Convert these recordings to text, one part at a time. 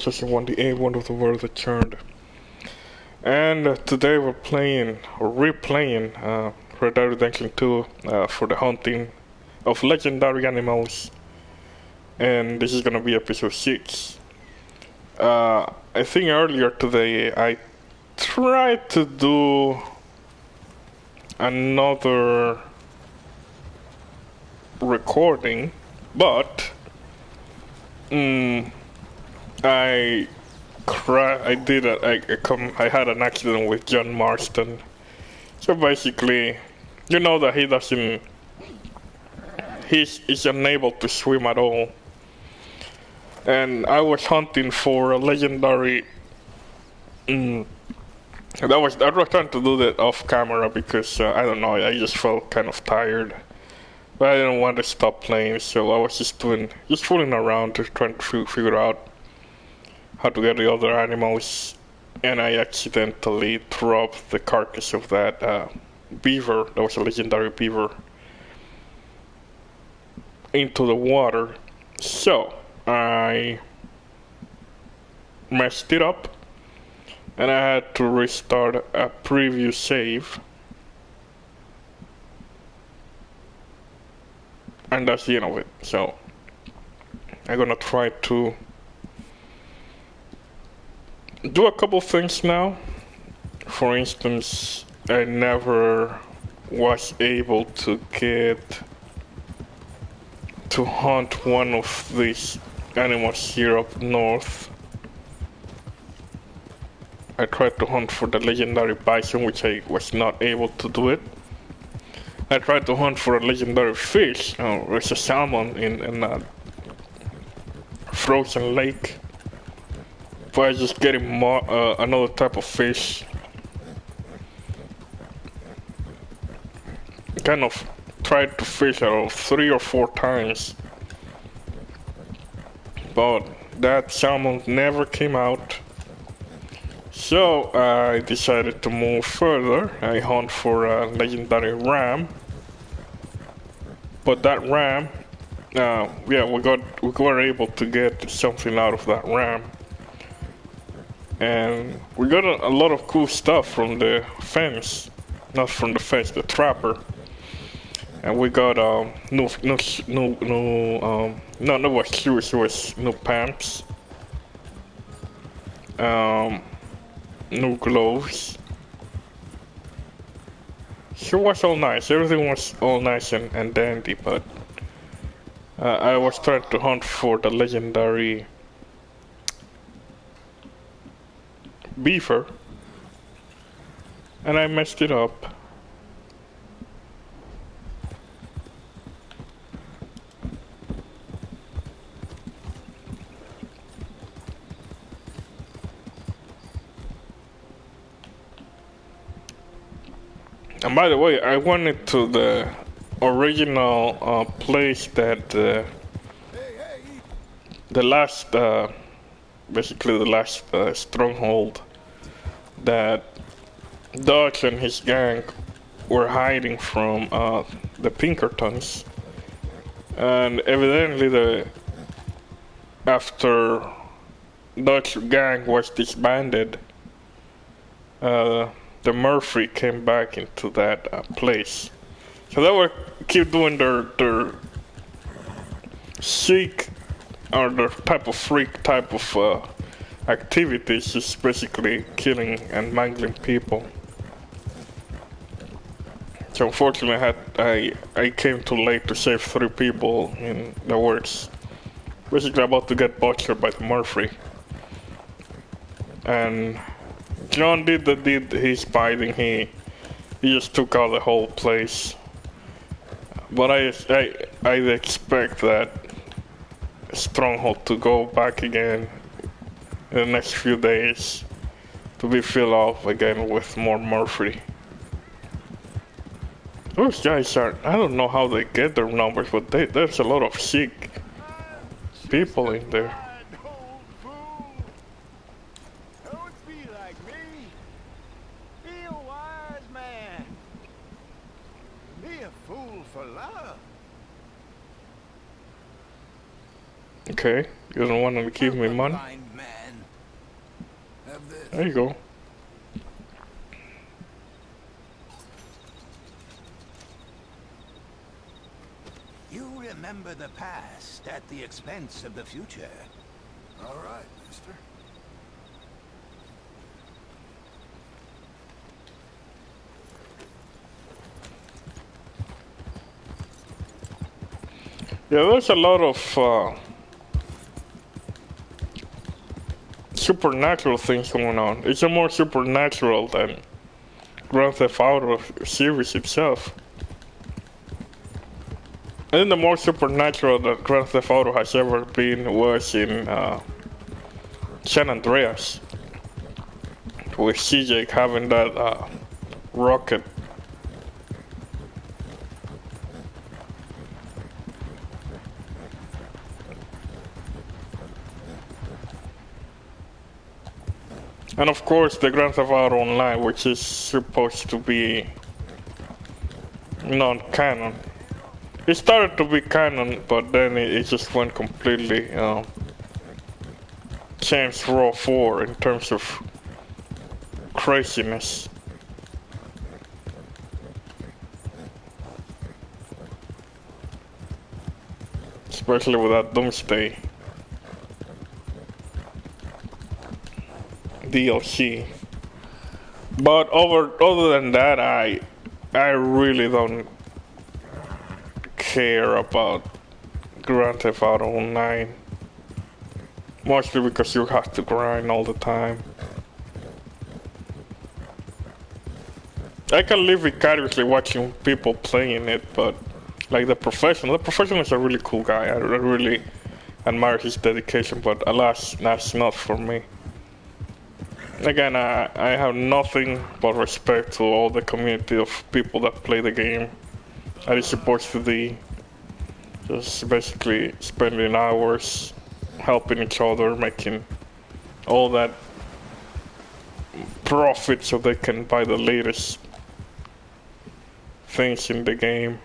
Chosen one, the A1 of the world that churned. And today we're playing, or replaying, Red Dead Redemption 2 for the hunting of legendary animals. And this is gonna be episode 6. I think earlier today I tried to do another recording, but I had an accident with John Marston. So basically, you know that he's unable to swim at all. And I was hunting for a legendary. I was trying to do that off camera because I don't know, I just felt kind of tired. But I didn't want to stop playing, so I was just fooling around, just trying to figure out how to get the other animals. And I accidentally dropped the carcass of that beaver, that was a legendary beaver, into the water. So I messed it up, and I had to restart a previous save. And that's the end of it. So I'm gonna try to do a couple things now. For instance, I never was able to get to hunt one of these animals here up north. I tried to hunt for the legendary bison, which I was not able to do it. I tried to hunt for a legendary fish. There's a salmon in a frozen lake. But I just getting another type of fish. Kind of tried to fish it 3 or 4 times. But that salmon never came out. So I decided to move further. I hunt for a legendary ram. But that ram, we were able to get something out of that ram. And we got a lot of cool stuff from the fence. Not from the fence, the trapper. And we got no shoes, it was new pants. New gloves. It was all nice, everything was all nice and dandy, but I was trying to hunt for the legendary beaver, and I messed it up. And by the way, I went to the original place that the last, basically the last stronghold that Dutch and his gang were hiding from the Pinkertons. And evidently after Dutch gang was disbanded, the Murphy came back into that place. So they were keep doing their seek, or their type of freak type of activities, just basically killing and mangling people. So unfortunately I came too late to save 3 people in the works. Basically about to get butchered by the Murphy. And John did his biting, he just took out the whole place. But I'd expect that stronghold to go back again in the next few days to be filled up again with more Murphy. Those guys I don't know how they get their numbers, but there's a lot of sick people in there. Okay, you don't want to give me money? There you go. You remember the past at the expense of the future. All right, mister. Yeah, there's a lot of supernatural things going on. It's a more supernatural than Grand Theft Auto series itself. I think the more supernatural that Grand Theft Auto has ever been was in San Andreas, with CJ having that rocket. And of course the Grand Theft Auto Online, which is supposed to be non-canon. It started to be canon, but then it just went completely Saints Row 4 in terms of craziness. Especially with that Doomsday DLC. But other than that, I really don't care about Grand Theft Auto Online. Mostly because you have to grind all the time. I can live vicariously watching people playing it, but like the professional is a really cool guy. I really admire his dedication, but alas, that's not for me. Again, I have nothing but respect to all the community of people that play the game. That is supposed to be just basically spending hours helping each other, making all that profit so they can buy the latest things in the game.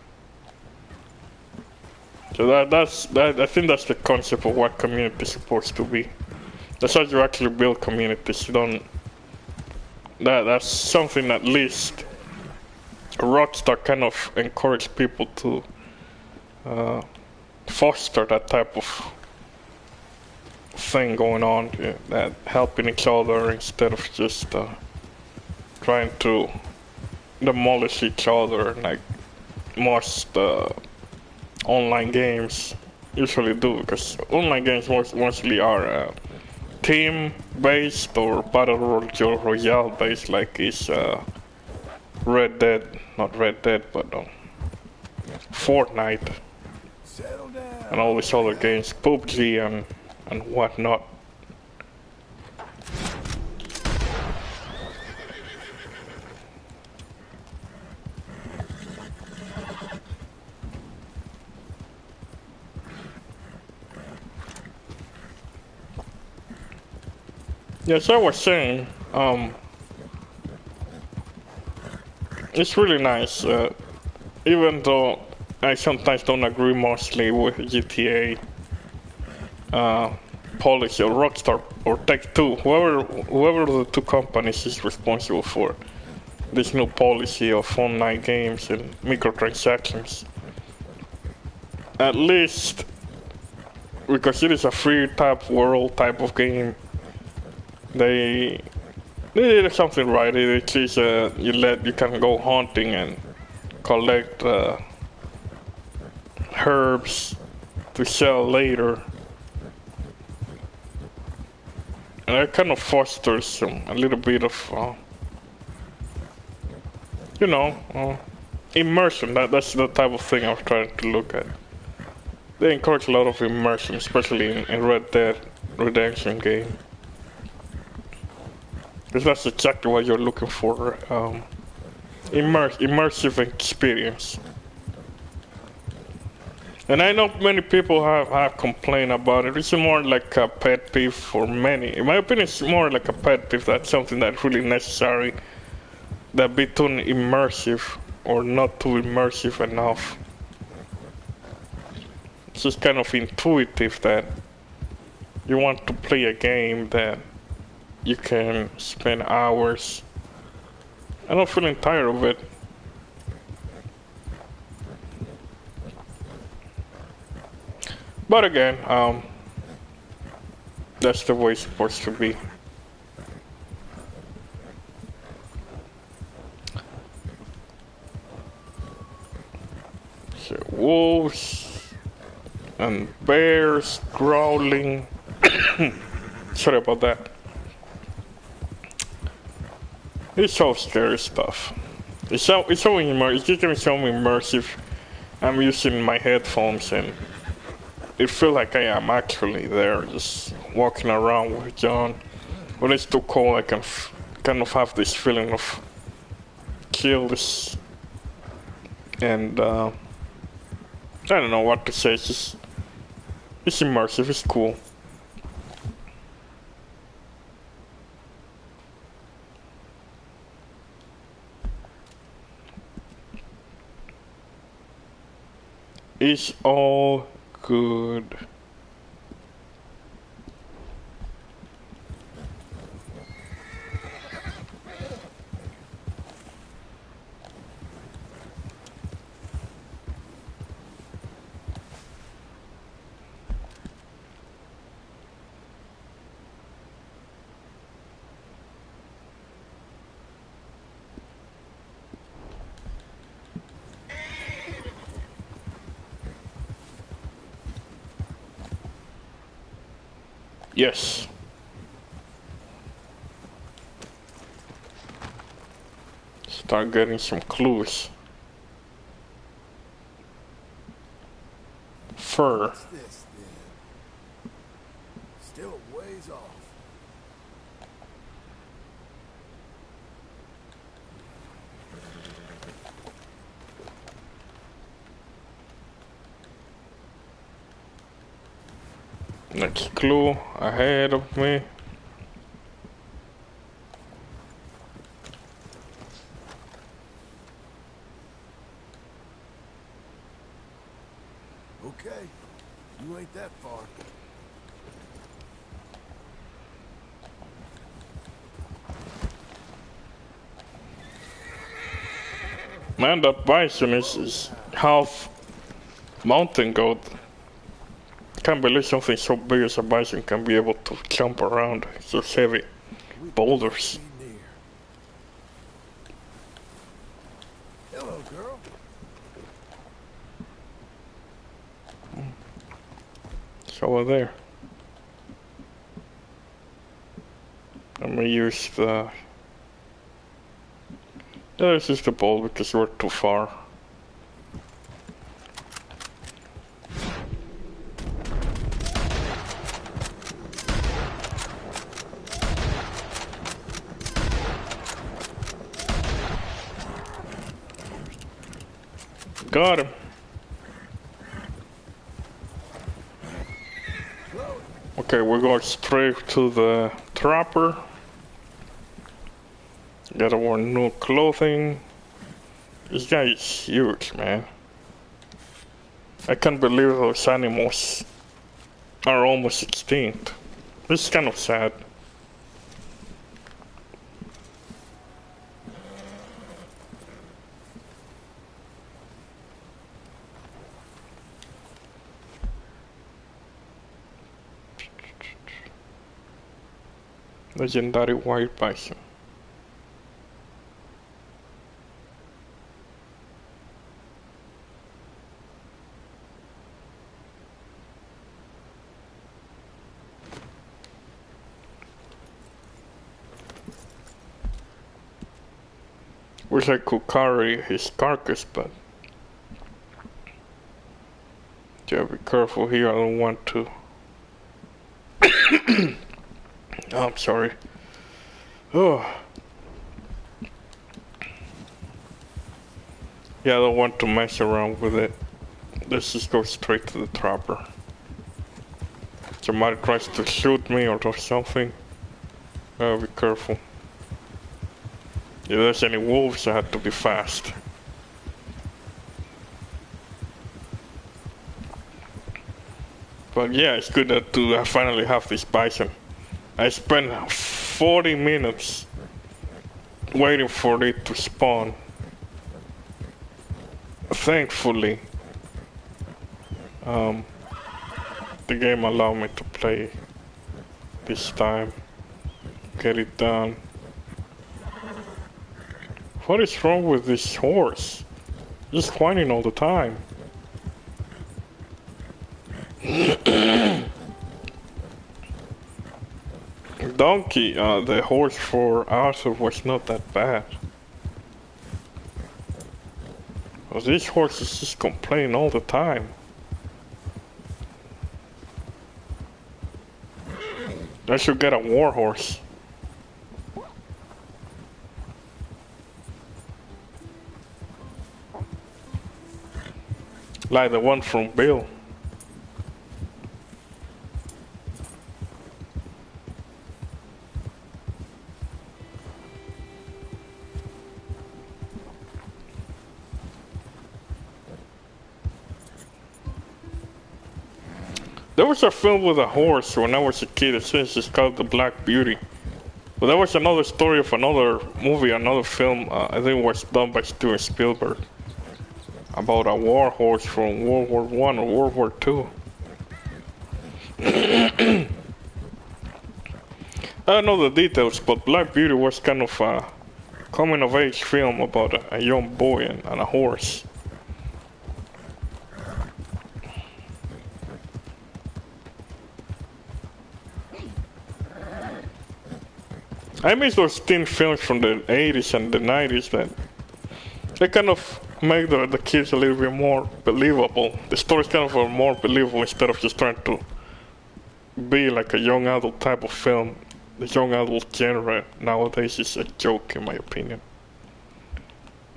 So I think that's the concept of what community is supposed to be. That's how you actually build communities. You don't. That's something at least Rockstar kind of encourage people to foster that type of thing going on, that helping each other instead of just trying to demolish each other like most online games usually do, because online games mostly are team-based or battle royale-based, like is Red Dead, not Red Dead, but Fortnite and all these other games, PUBG and whatnot. Yes, I was saying, it's really nice, even though I sometimes don't agree mostly with GTA policy or Rockstar or Take-Two, whoever the two companies is responsible for this new policy of online games and microtransactions. At least, because it is a free type world type of game, they did something right. It is you can go hunting and collect herbs to sell later, and it kind of fosters a little bit of immersion. That's the type of thing I was trying to look at. They encourage a lot of immersion, especially in Red Dead Redemption game. Because that's exactly what you're looking for, immersive experience. And I know many people have complained about it. It's more like a pet peeve for many. In my opinion, it's more like a pet peeve. That's something that's really necessary. That be too immersive or not too immersive enough. It's just kind of intuitive that you want to play a game that you can spend hours. I'm not feeling tired of it. But again, that's the way it's supposed to be. So wolves and bears growling. Sorry about that. It's all scary stuff. It's so immersive. It's getting so immersive. I'm using my headphones and it feels like I am actually there, just walking around with John. When it's too cold, I can kind of have this feeling of chills, and I don't know what to say. It's immersive. It's cool. It's all good. Yes. Start getting some clues. Fur. What's this then? Still a ways off. Next clue ahead of me. Okay, you ain't that far. Man, that bison is half mountain goat. Can't believe something so big as a bison can be able to jump around. It's just heavy boulders. Be near. Hello, girl. It's over there. I'm gonna use the... Yeah, this is the ball because we're too far. Got him. Okay, we're going straight to the trapper. Gotta wear new clothing. This guy is huge, man. I can't believe those animals are almost extinct. This is kind of sad. Legendary white bison. Wish I could carry his carcass, but yeah, be careful here. I don't want to. Oh, I'm sorry. Oh. Yeah, I don't want to mess around with it. Let's just go straight to the trapper. Somebody tries to shoot me or something. Be careful. If there's any wolves, I have to be fast. But yeah, it's good that I finally have this bison. I spent 40 minutes waiting for it to spawn. Thankfully, the game allowed me to play this time. Get it done. What is wrong with this horse? Just whining all the time. Donkey, the horse for Arthur was not that bad. But this horse is just complaining all the time. I should get a war horse. Like the one from Bill. There was a film with a horse when I was a kid. It's called The Black Beauty. But that was another story of another movie, another film. I think it was done by Steven Spielberg. About a war horse from World War I or World War II. I don't know the details, but Black Beauty was kind of a coming-of-age film about a young boy and a horse. I miss those teen films from the 80s and the 90s that they kind of make the kids a little bit more believable. The stories kind of are more believable instead of just trying to be like a young adult type of film. The young adult genre nowadays is a joke, in my opinion.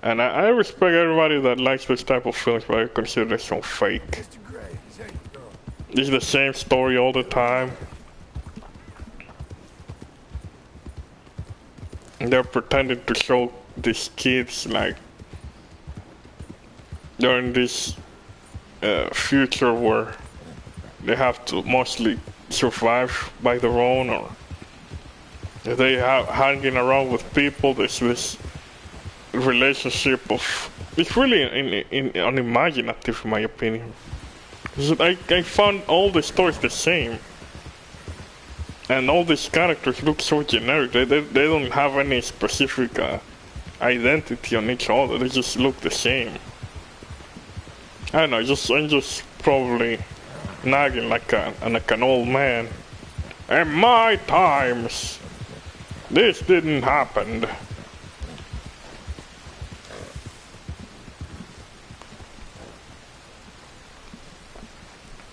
And I respect everybody that likes this type of films, but I consider them so fake. Mr. Gray, say, girl. It's the same story all the time. They're pretending to show these kids like they're in this future where they have to mostly survive by their own, or they have hanging around with people. There's this relationship of it's really unimaginative, in my opinion. I found all the stories the same. And all these characters look so generic. They don't have any specific identity on each other. They just look the same. I don't know. I'm just probably nagging like an old man. In my times, this didn't happen.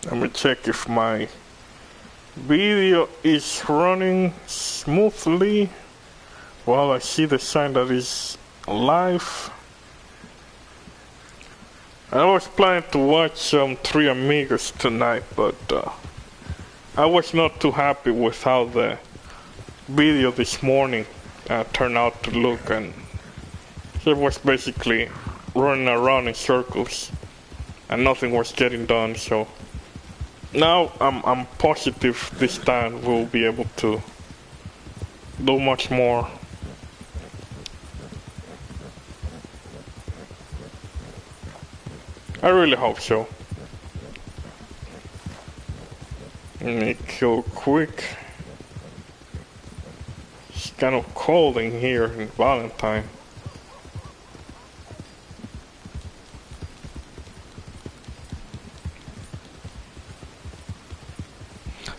Let me check if my video is running smoothly. Well, I see the sign that is live. I was planning to watch Three Amigos tonight, but I was not too happy with how the video this morning turned out to look, and it was basically running around in circles and nothing was getting done. So now I'm positive this time we'll be able to do much more. I really hope so. Let me kill quick. It's kind of cold in here in Valentine.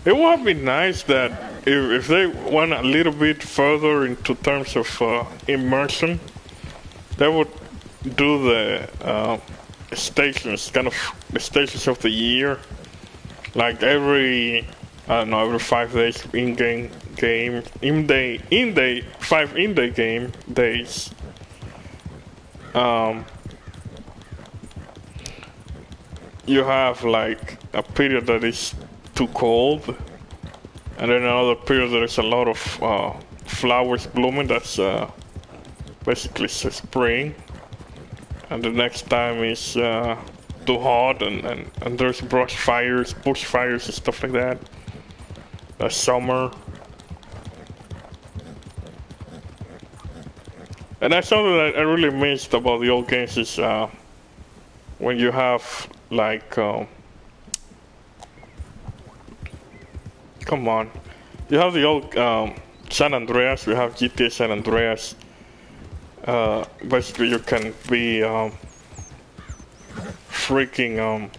It would be nice that if they went a little bit further into terms of immersion, they would do the stations, kind of the stations of the year, like every, I don't know, every 5 days in-day game, five in-day game days. You have like a period that is too cold, and then another period there is a lot of flowers blooming. That's basically spring, and the next time is too hot, and there's bush fires and stuff like that. That's summer. And that's something that I really missed about the old games is when you have like, come on, you have the old San Andreas, you have GTA San Andreas. Basically, you can be freaking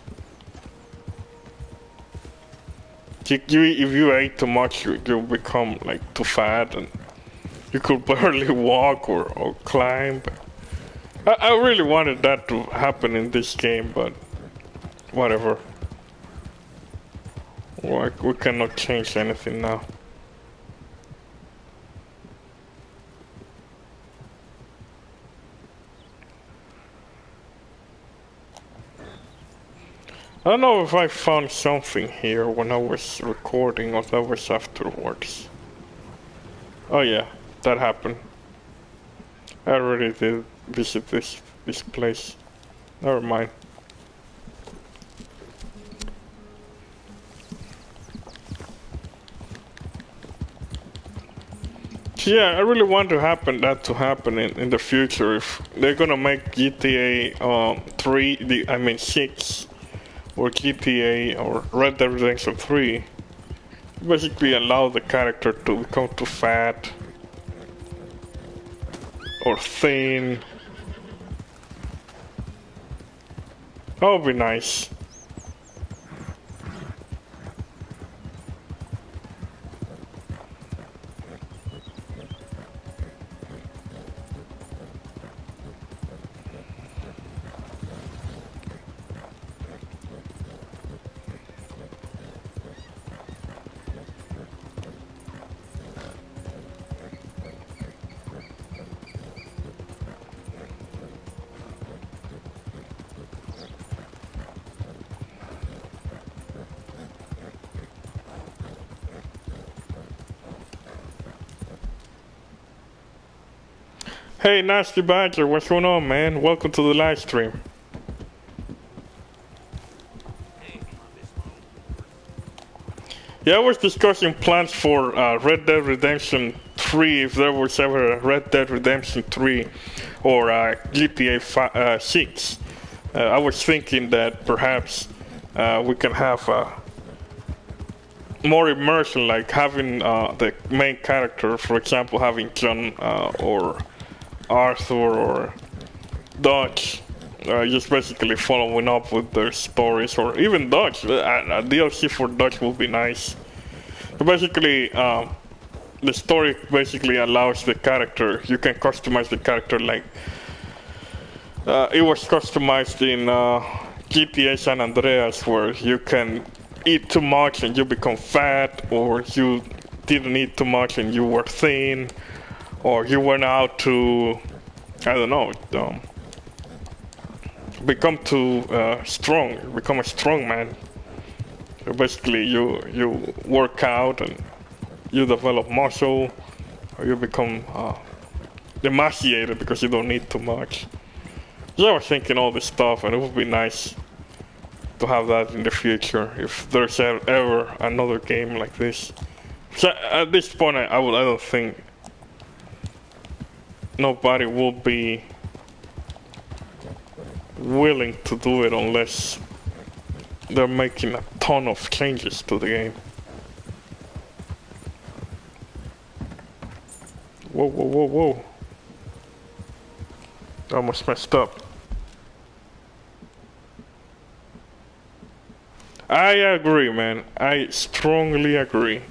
if you ate too much, you become like too fat and you could barely walk or climb. I really wanted that to happen in this game, but whatever. Like, we cannot change anything now. I don't know if I found something here when I was recording or that was afterwards. Oh yeah, that happened. I already did visit this place. Never mind. So yeah, I really want that to happen in the future. If they're gonna make GTA 6 or GTA or Red Dead Redemption 3, basically allow the character to become too fat or thin. That would be nice. Hey, Nasty Badger, what's going on, man? Welcome to the live stream. Yeah, I was discussing plans for Red Dead Redemption 3, if there was ever a Red Dead Redemption 3 or GTA 6. I was thinking that perhaps we can have more immersion, like having the main character, for example, having John or Arthur or Dodge, just basically following up with their stories, or even Dodge. A DLC for Dodge will be nice. But basically, the story basically allows the character, you can customize the character like it was customized in GTA San Andreas, where you can eat too much and you become fat, or you didn't eat too much and you were thin, or you went out to, I don't know, become too strong, become a strong man. So basically, you work out and you develop muscle, or you become emaciated because you don't eat too much. So I was thinking all this stuff, and it would be nice to have that in the future if there's ever another game like this. So at this point, I don't think nobody will be willing to do it unless they're making a ton of changes to the game. Whoa, whoa, whoa, whoa. I almost messed up. I agree, man. I strongly agree.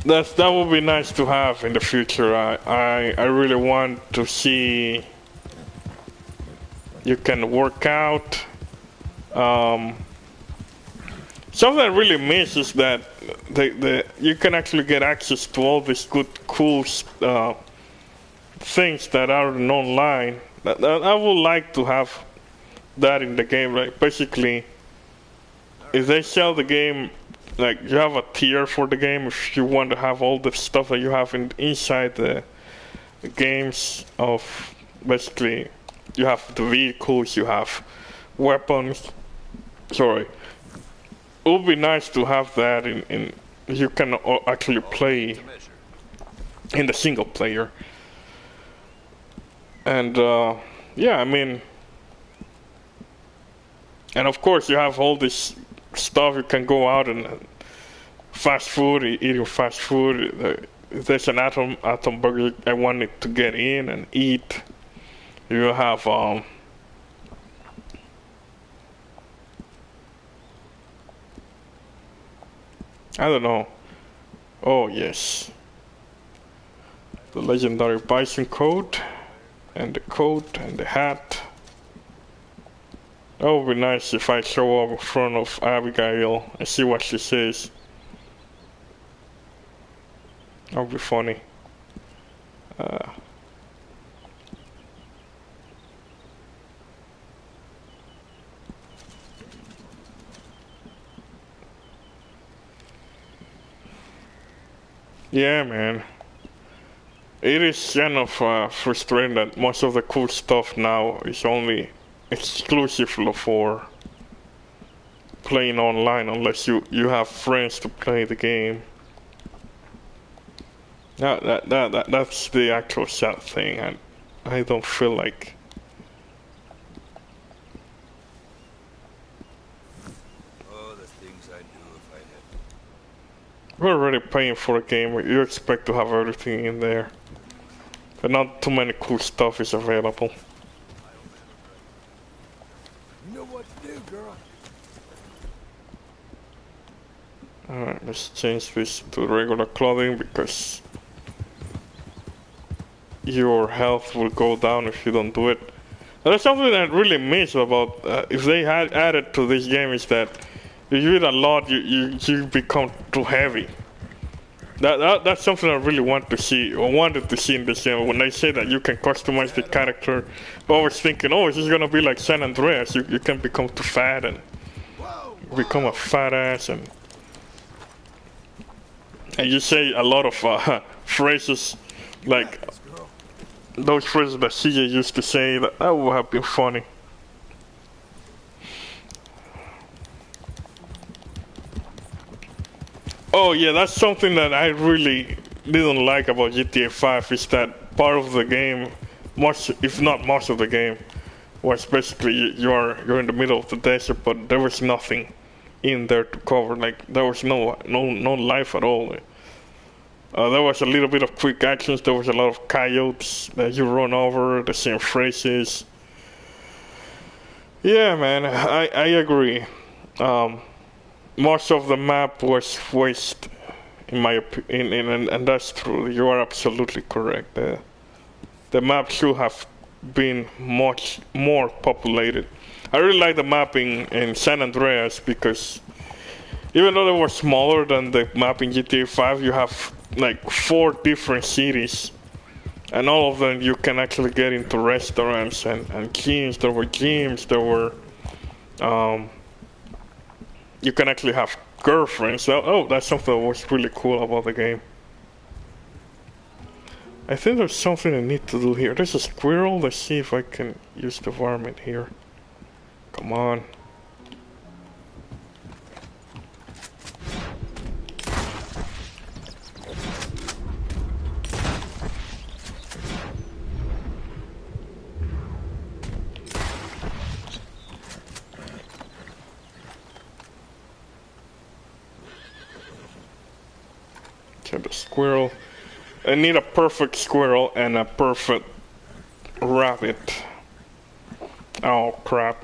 That would be nice to have in the future. I really want to see you can work out. Something I really miss is that you can actually get access to all these good, cool things that are online. I would like to have that in the game. Like basically, if they sell the game, like you have a tier for the game if you want to have all the stuff that you have inside the games of basically you have the vehicles, you have weapons. Sorry. It would be nice to have that in you can actually play in the single player. And yeah, I mean, and of course you have all this stuff. You can go out and fast food, eating fast food. There's an atom burger I wanted to get in and eat. You have I don't know. Oh yes, the legendary bison coat, and the coat and the hat. That would be nice if I show up in front of Abigail and see what she says. That would be funny. Yeah, man. It is kind of frustrating that most of the cool stuff now is only exclusively for playing online, unless you have friends to play the game. That's the actual sad thing, and I don't feel like. Oh, the things I'd do if I had. We're already paying for a game. You expect to have everything in there, but not too many cool stuff is available. You know what to do, girl. Alright, let's change this to regular clothing because your health will go down if you don't do it. That's something I really miss about if they had added to this game is that if you eat a lot, you become too heavy. That's something I really want to see, or wanted to see in this game. When they say that you can customize the character, I was thinking, oh, it's just gonna be like San Andreas. You can become too fat and become a fat ass, and you say a lot of phrases like those phrases that CJ used to say. That would have been funny. Oh yeah, that's something that I really didn't like about GTA 5 is that part of the game, much if not most of the game, was basically you're in the middle of the desert, but there was nothing in there to cover. Like there was no life at all. There was a little bit of quick actions. There was a lot of coyotes that you run over, the same phrases. Yeah, man, I agree. Most of the map was waste, in my opinion, and that's true. You are absolutely correct. The map should have been much more populated. I really like the map in San Andreas because even though they were smaller than the map in GTA 5, you have like 4 different cities, and all of them you can actually get into restaurants and gyms. There were gyms. There were you can actually have girlfriends. Oh, that's something that was really cool about the game. I think there's something I need to do here. There's a squirrel. Let's see if I can use the varmint here. Come on. The squirrel. I need a perfect squirrel and a perfect rabbit. Oh crap.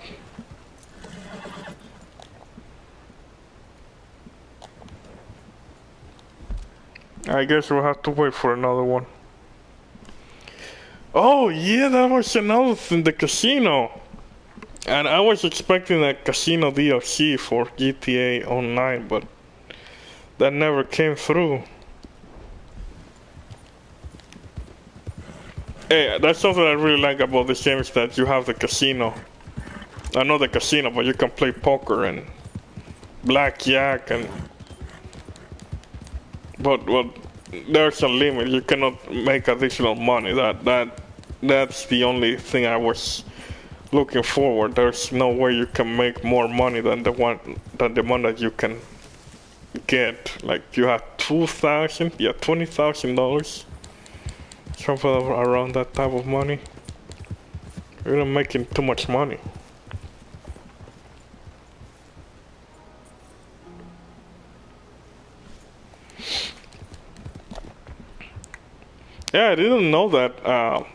I guess we'll have to wait for another one. Oh yeah, that was another thing, the casino. And I was expecting a casino DLC for GTA Online, but that never came through. Hey, that's something I really like about this game is that you have the casino. I know the casino, but you can play poker and blackjack and. But there's a limit. You cannot make additional money. That's the only thing I was looking forward. There's no way you can make more money than the money that you can get. Like you have $20,000, something around that type of money. You're not making too much money. Yeah, I didn't know that.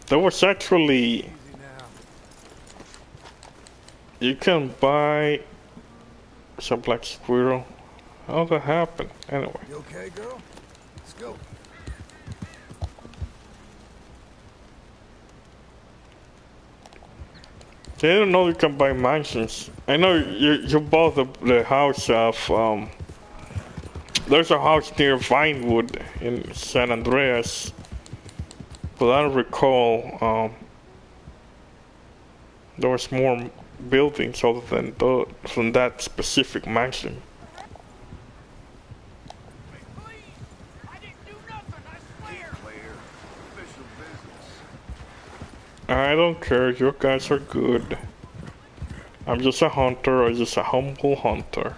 There was actually you can buy some black squirrel. How that happened? Anyway. You okay, girl? Let's go. I didn't know you can buy mansions. I know you bought the house of there's a house near Vinewood in San Andreas, but I don't recall there was more buildings other than that specific mansion. I don't care, you guys are good. I'm just a hunter, I'm just a humble hunter.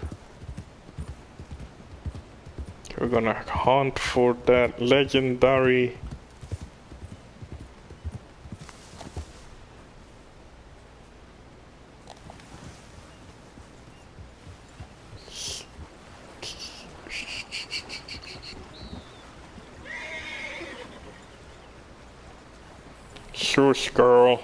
We're gonna hunt for that legendary shush girl.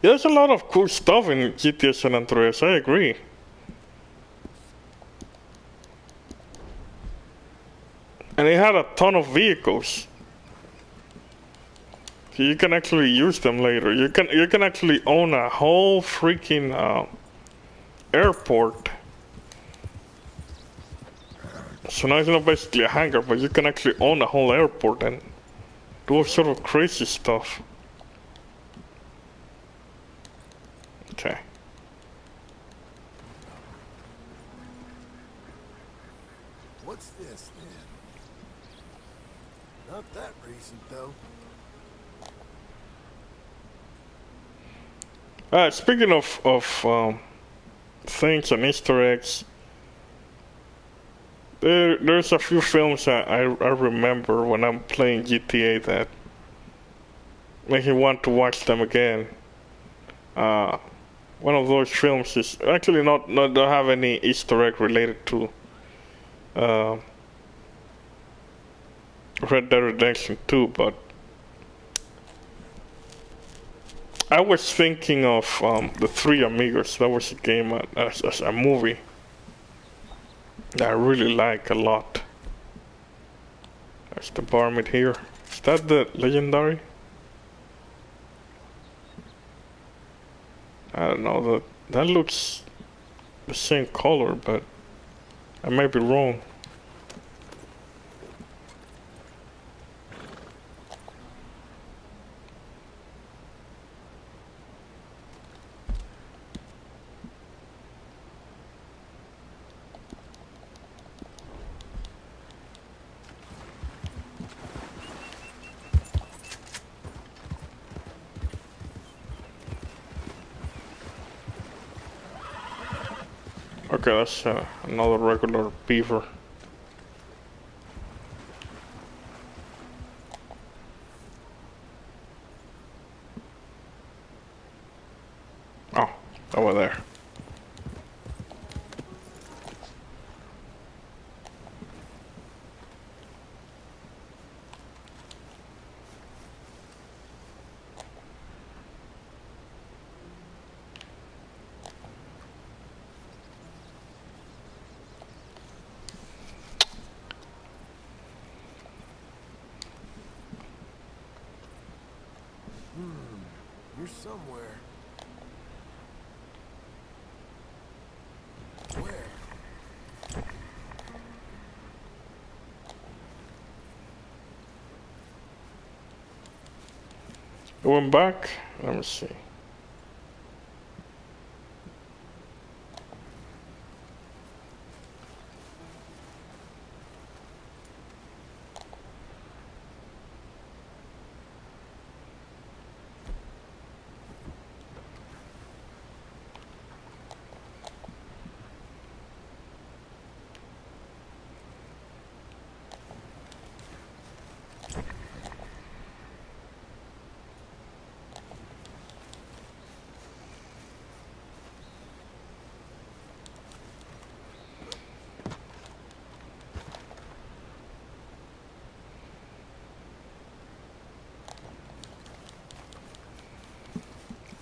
Yeah, there's a lot of cool stuff in GTA San Andreas, I agree. And it had a ton of vehicles. So you can actually use them later. You can actually own a whole freaking airport. So now it's not basically a hangar, but you can actually own a whole airport and do all sort of crazy stuff. Okay. What's this then? Not that recent though. Speaking of things and Easter eggs, there's a few films that I remember when I'm playing GTA that make me want to watch them again. One of those films is actually not don't have any Easter egg related to Red Dead Redemption 2, but I was thinking of the Three Amigos. That was a game as a movie that I really like a lot. There's the varmint here. Is that the legendary? I don't know, that looks the same color, but I might be wrong. Okay, that's another regular beaver. Oh, over there. Here somewhere. Where? It went back. Let me see.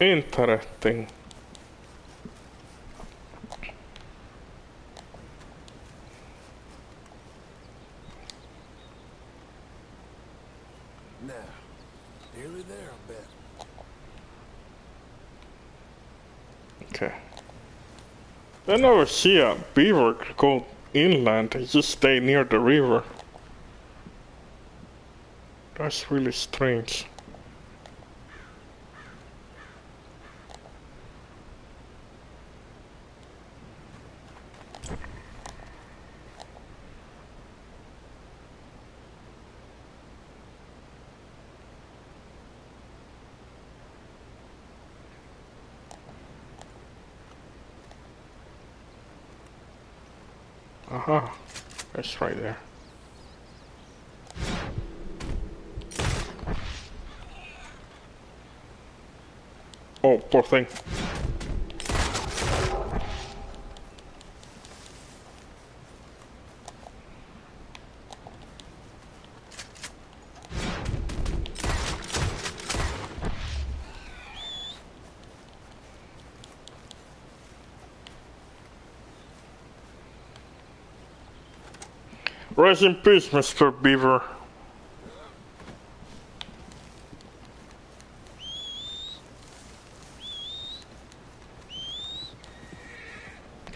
Interesting. Now, nearly there, I bet. Okay. I never see a beaver go inland. They just stay near the river. That's really strange. Aha, that's right there. Oh, poor thing. Rest in peace, Mr. Beaver.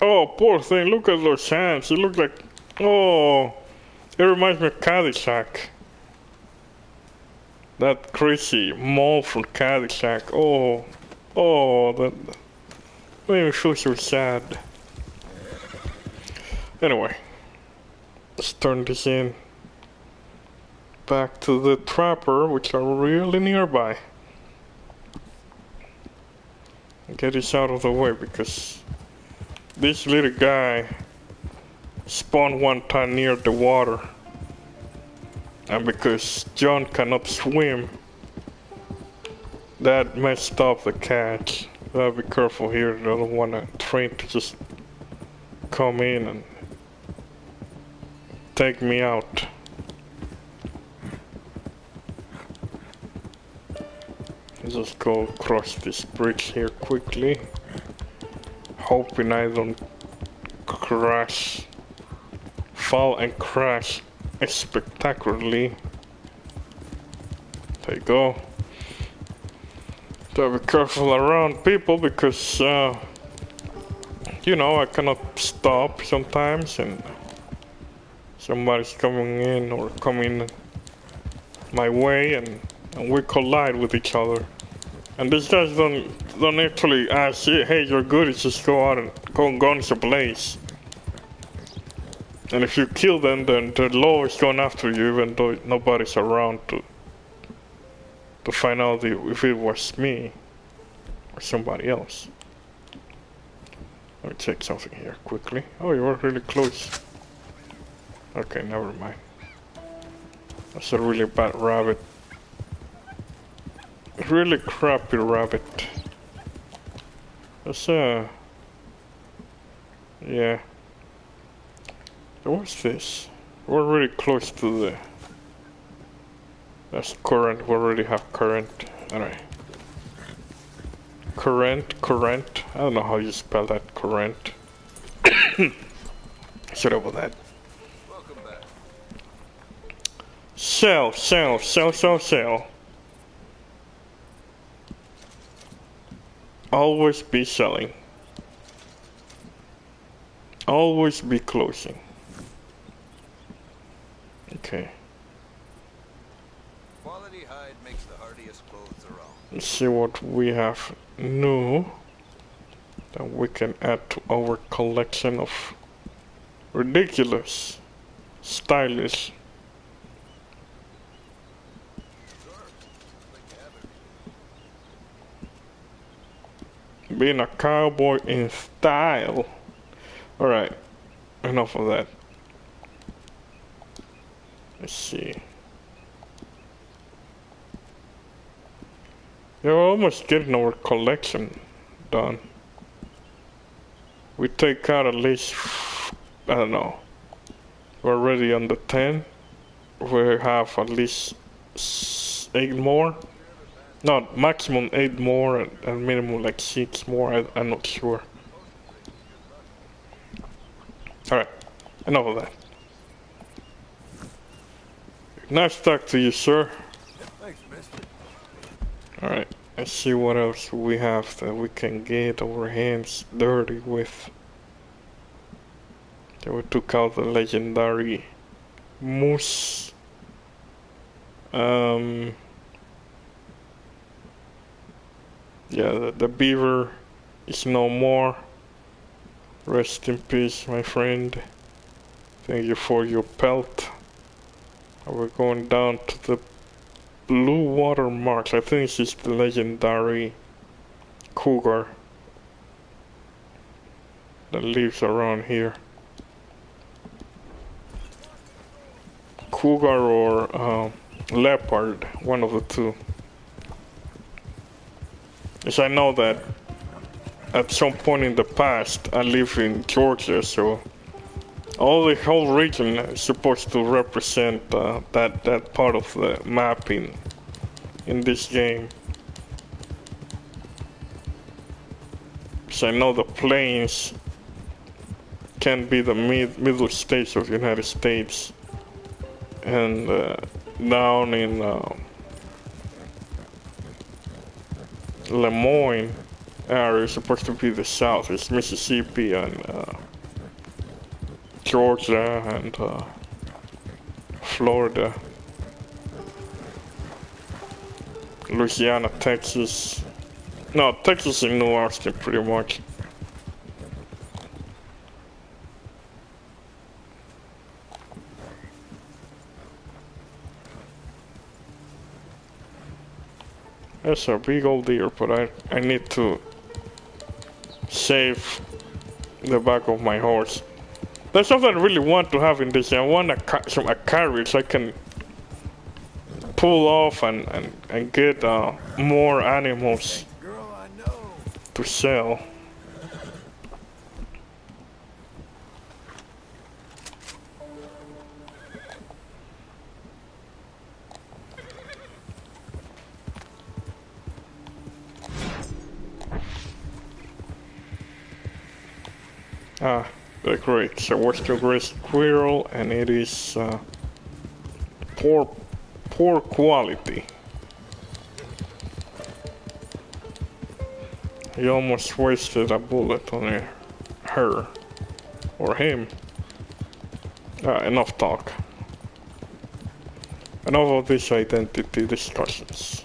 Oh, poor thing, look at those hands. It looks like... Oh, it reminds me of Caddyshack. That crazy mole from Caddyshack. Oh, that made me feel so sad. Anyway, let's turn this in. Back to the trapper, which are really nearby. Get this out of the way because this little guy spawned one time near the water. And because John cannot swim, that messed up the catch. Gotta be careful here. I don't want a train to just come in and take me out. Just go across this bridge here quickly, hoping I don't crash, fall and crash spectacularly. There you go. Gotta be careful around people because, you know, I cannot stop sometimes and somebody's coming in or coming my way and we collide with each other. And these guys don't actually ask, hey, you're good, it's just go out and go guns ablaze. And if you kill them, then the law is going after you, even though nobody's around to find out if it was me or somebody else. Let me check something here quickly. Oh, you were really close. Okay, never mind. That's a really bad rabbit. Really crappy rabbit. That's yeah. What's this? We're really close to the... That's current, we already have current. Alright. Current. I don't know how you spell that, current. Shut up with that. Welcome back. Sell. always be selling. Always be closing. Okay. Quality hide makes the hardiest clothes around. Let's see what we have new that we can add to our collection of ridiculous, stylish. Being a cowboy in style. Alright, enough of that. Let's see. Yeah, we're almost getting our collection done. We take out at least, I don't know, we're already on the 10. We have at least 8 more. No, maximum 8 more and minimum like 6 more, I'm not sure. Alright, enough of that. Nice talk to you, sir. Thanks, mister. Alright, let's see what else we have that we can get our hands dirty with. Then we took out the legendary moose. Yeah, the beaver is no more. Rest in peace, my friend. Thank you for your pelt. We're going down to the blue water marks. I think this is the legendary cougar that lives around here. Cougar or leopard, one of the two. Yes, I know that at some point in the past I lived in Georgia, so all the whole region is supposed to represent that part of the mapping in this game. So I know the plains can be the middle states of the United States, and down in Lemoyne area is supposed to be the south. It's Mississippi and Georgia and Florida, Louisiana, Texas. No, Texas and New Austin pretty much. That's a big old deer, but I need to save the back of my horse. That's something I really want to have in this. I want a carriage I can pull off and get more animals to sell. Great. So Western gray squirrel, and it is poor quality. He almost wasted a bullet on her or him. Enough talk. Enough of these identity discussions.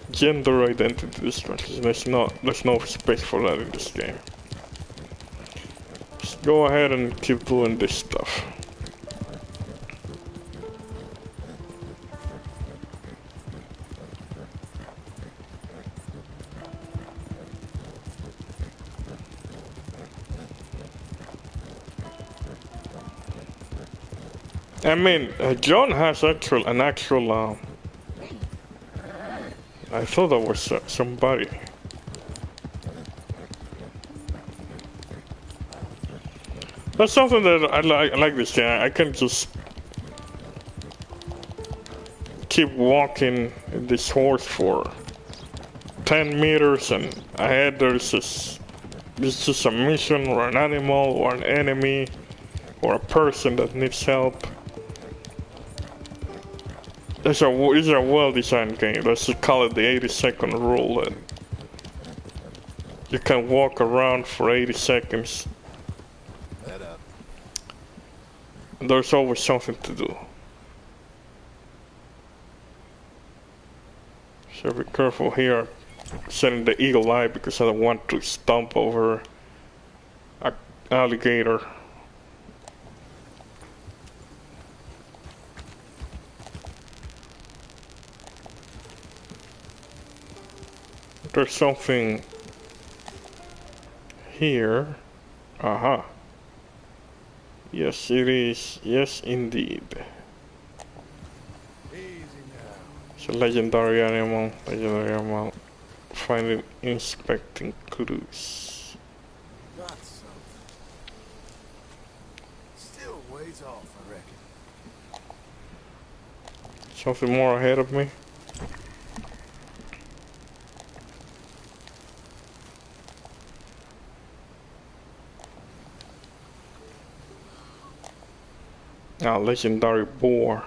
Gender identity discussions. There's no space for that in this game. Go ahead and keep doing this stuff. I mean, John has an actual. I thought that was somebody. That's something that I like this game. I can just keep walking this horse for 10 meters, and ahead there's just a mission or an animal or an enemy or a person that needs help. It's a well-designed game. Let's just call it the 80-second rule. And You can walk around for 80 seconds. Head up. And there's always something to do. So be careful here. Setting the eagle eye because I don't want to stomp over an alligator. There's something here. Aha. Yes, it is. Yes, indeed. Easy now. It's a legendary animal. Legendary animal. Finding, inspecting clues. Got something. Still ways off, I reckon. Something more ahead of me. Ah, legendary boar.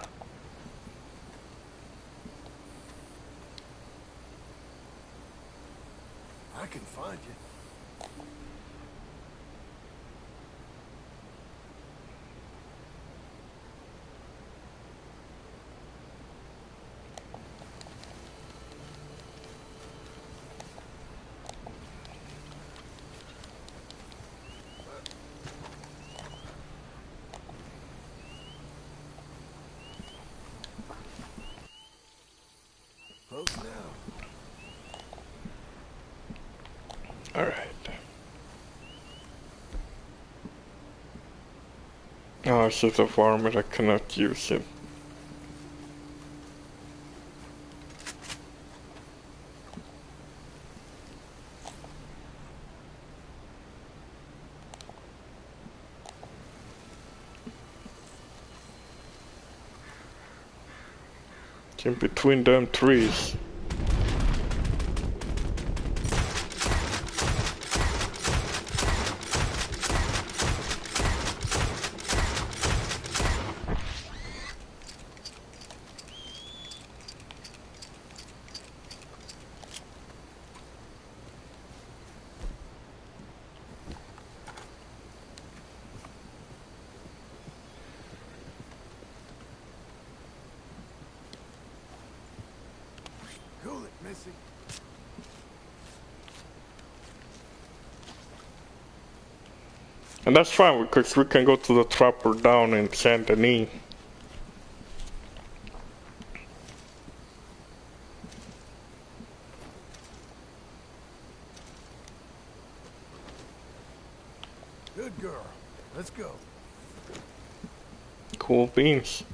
I can find you. Close now. Alright. Oh, it's just a varmint, I cannot use it. It's in between them trees. Cool it, Missy. And that's fine because we can go to the trapper down in Saint Denis. Good girl. Let's go. Cool beans.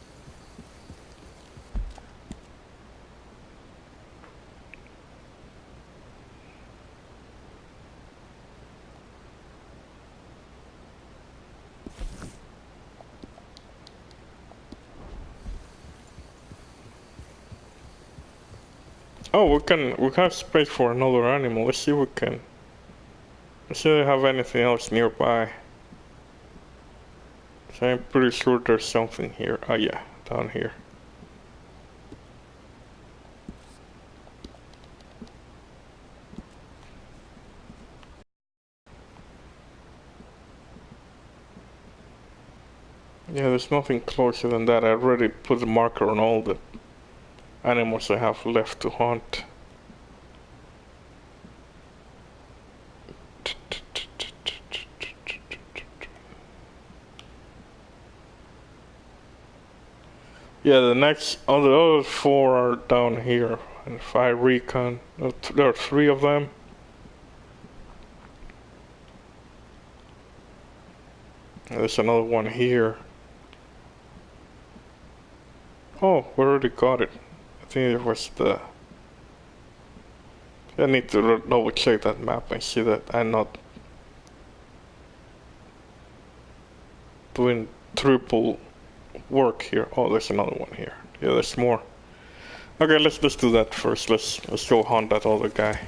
Oh, we have space for another animal. Let's see if we can. Let's see if they have anything else nearby. So I'm pretty sure there's something here. Oh yeah, down here. Yeah, there's nothing closer than that. I already put the marker on all the animals I have left to hunt. Yeah, the other four are down here. And if I recon, there are three of them. And there's another one here. Oh, we already got it. I think it was the... I need to double check that map and see that I'm not doing triple work here. Oh, there's another one here. Yeah, there's more. Okay, let's do that first. Let's go hunt that other guy.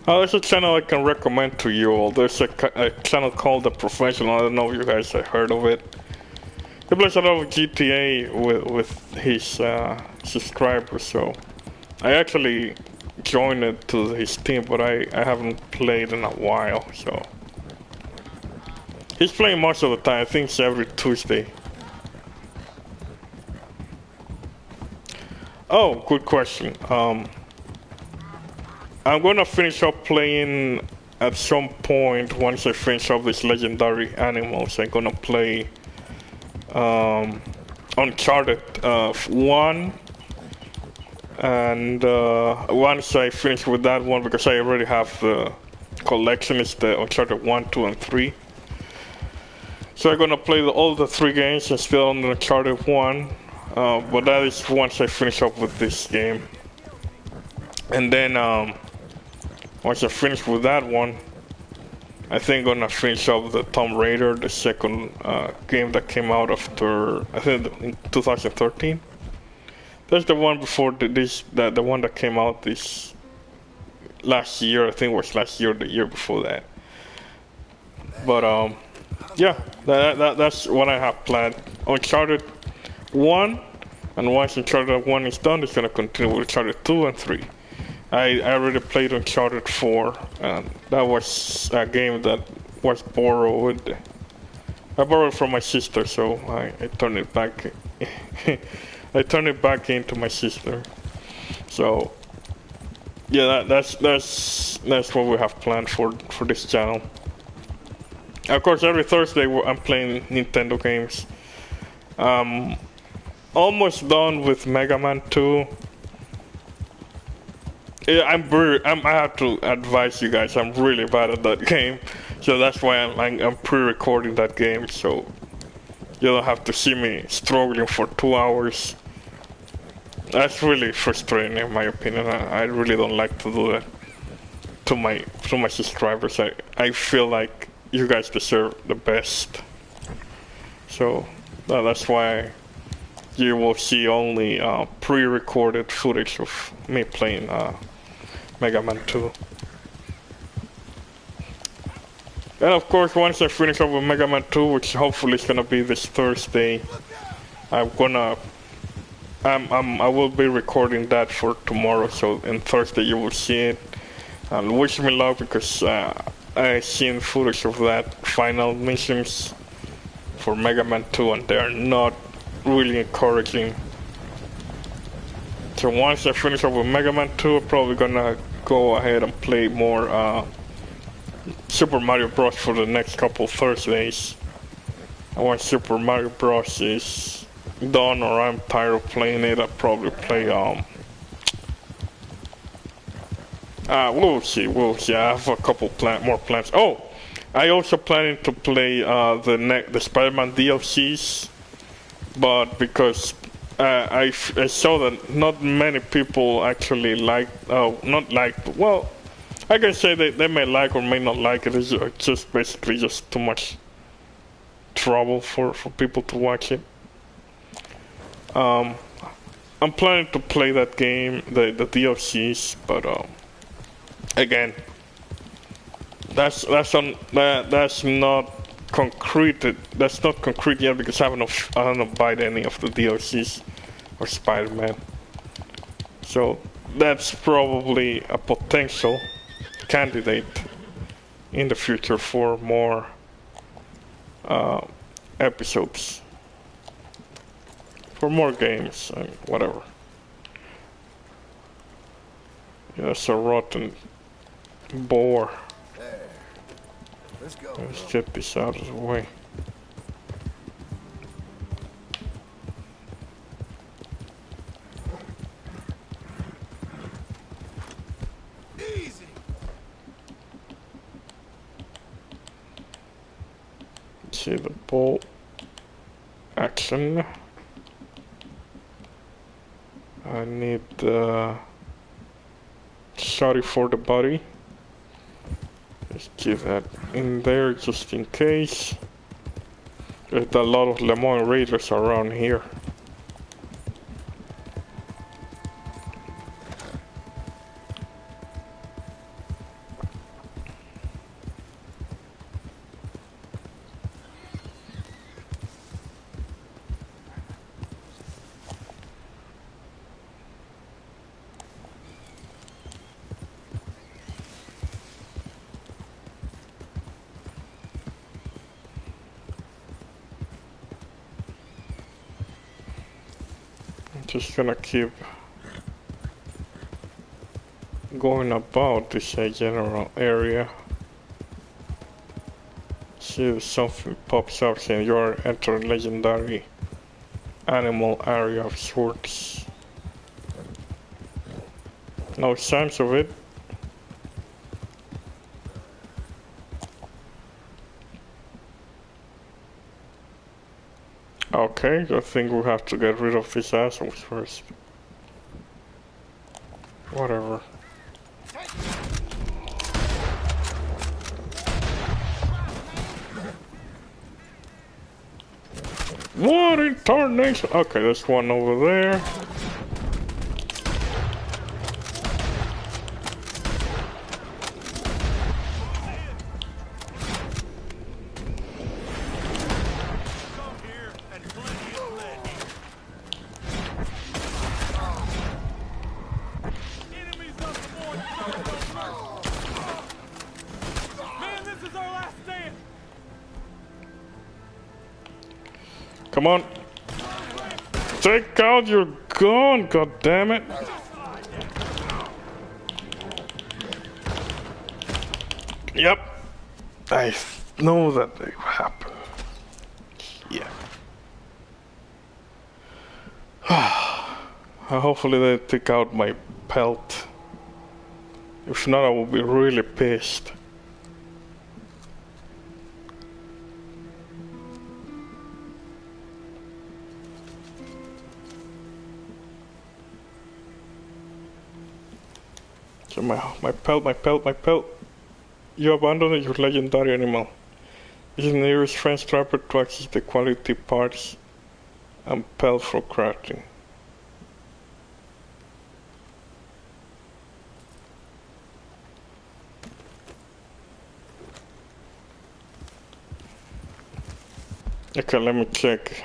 There's a channel I can recommend to you all. There's a channel called The Professional. I don't know if you guys have heard of it. He plays a lot of GTA with his subscribers, so I actually joined it to his team, but I haven't played in a while, so. He's playing most of the time. I think it's every Tuesday. Oh, good question. I'm gonna finish up playing at some point once I finish up this legendary animals. I'm gonna play Uncharted 1, and once I finish with that one, because I already have the collection, it's the Uncharted 1, 2, and 3. So I'm gonna play all the 3 games and still on the Uncharted 1, but that is once I finish up with this game. And then once I finish with that one, I think I'm gonna finish up the Tomb Raider, the second game that came out after, I think in 2013. That's the one before the one that came out this last year. I think it was last year, the year before that. But yeah, that's what I have planned. Uncharted 1, and once Uncharted 1 is done, it's gonna continue with Uncharted 2 and 3. I already played Uncharted 4, and that was a game that was borrowed. I borrowed from my sister, so I turned it back. I turned it back into my sister. So yeah, that's what we have planned for this channel. Of course, every Thursday I'm playing Nintendo games. Almost done with Mega Man 2. Yeah, I have to advise you guys, I'm really bad at that game, so that's why I'm pre-recording that game, so you don't have to see me struggling for 2 hours. That's really frustrating, in my opinion. I really don't like to do that to my subscribers. I feel like you guys deserve the best, so that's why you will see only pre-recorded footage of me playing Mega Man 2. And of course, once I finish up with Mega Man 2, which hopefully is gonna be this Thursday, I will be recording that for tomorrow, so in Thursday you will see it. And wish me luck, because I seen footage of that final missions for Mega Man 2, and they are not really encouraging. So once I finish up with Mega Man 2, I'm probably gonna go ahead and play more Super Mario Bros. For the next couple Thursdays. And once Super Mario Bros. Is done, or I'm tired of playing it, I'll probably play we'll see. I have a couple more plans. Oh, I also planning to play the Spider-Man DLCs, but because I saw that not many people actually well, I can say they may like or may not like it. It's just basically just too much trouble for people to watch it. I'm planning to play that game, the DLCs, but again, that's not concrete. That's not concrete yet, because I haven't bought any of the DLCs or Spider-Man. So that's probably a potential candidate in the future for more episodes, for more games and whatever. Yeah, it's a rotten bore. Let's go. Let's get this out of the way. Easy. See the ball action. I need shotty for the body. Let's keep that in there just in case. There's a lot of Lemoyne Raiders around here. Just gonna keep going about this general area. See if something pops up saying you're entering legendary animal area of sorts. No signs of it. Okay, I think we have to get rid of these assholes first. Whatever. What in tarnation? Okay, there's one over there. Come on. Take out your gun, god damn it. Yep. I know that it will happen. Yeah. Hopefully they take out my pelt. If not, I will be really pissed. So my pelt. You abandoned your legendary animal. This is the nearest fence trapper to access the quality parts and pelt for crafting. Okay, let me check.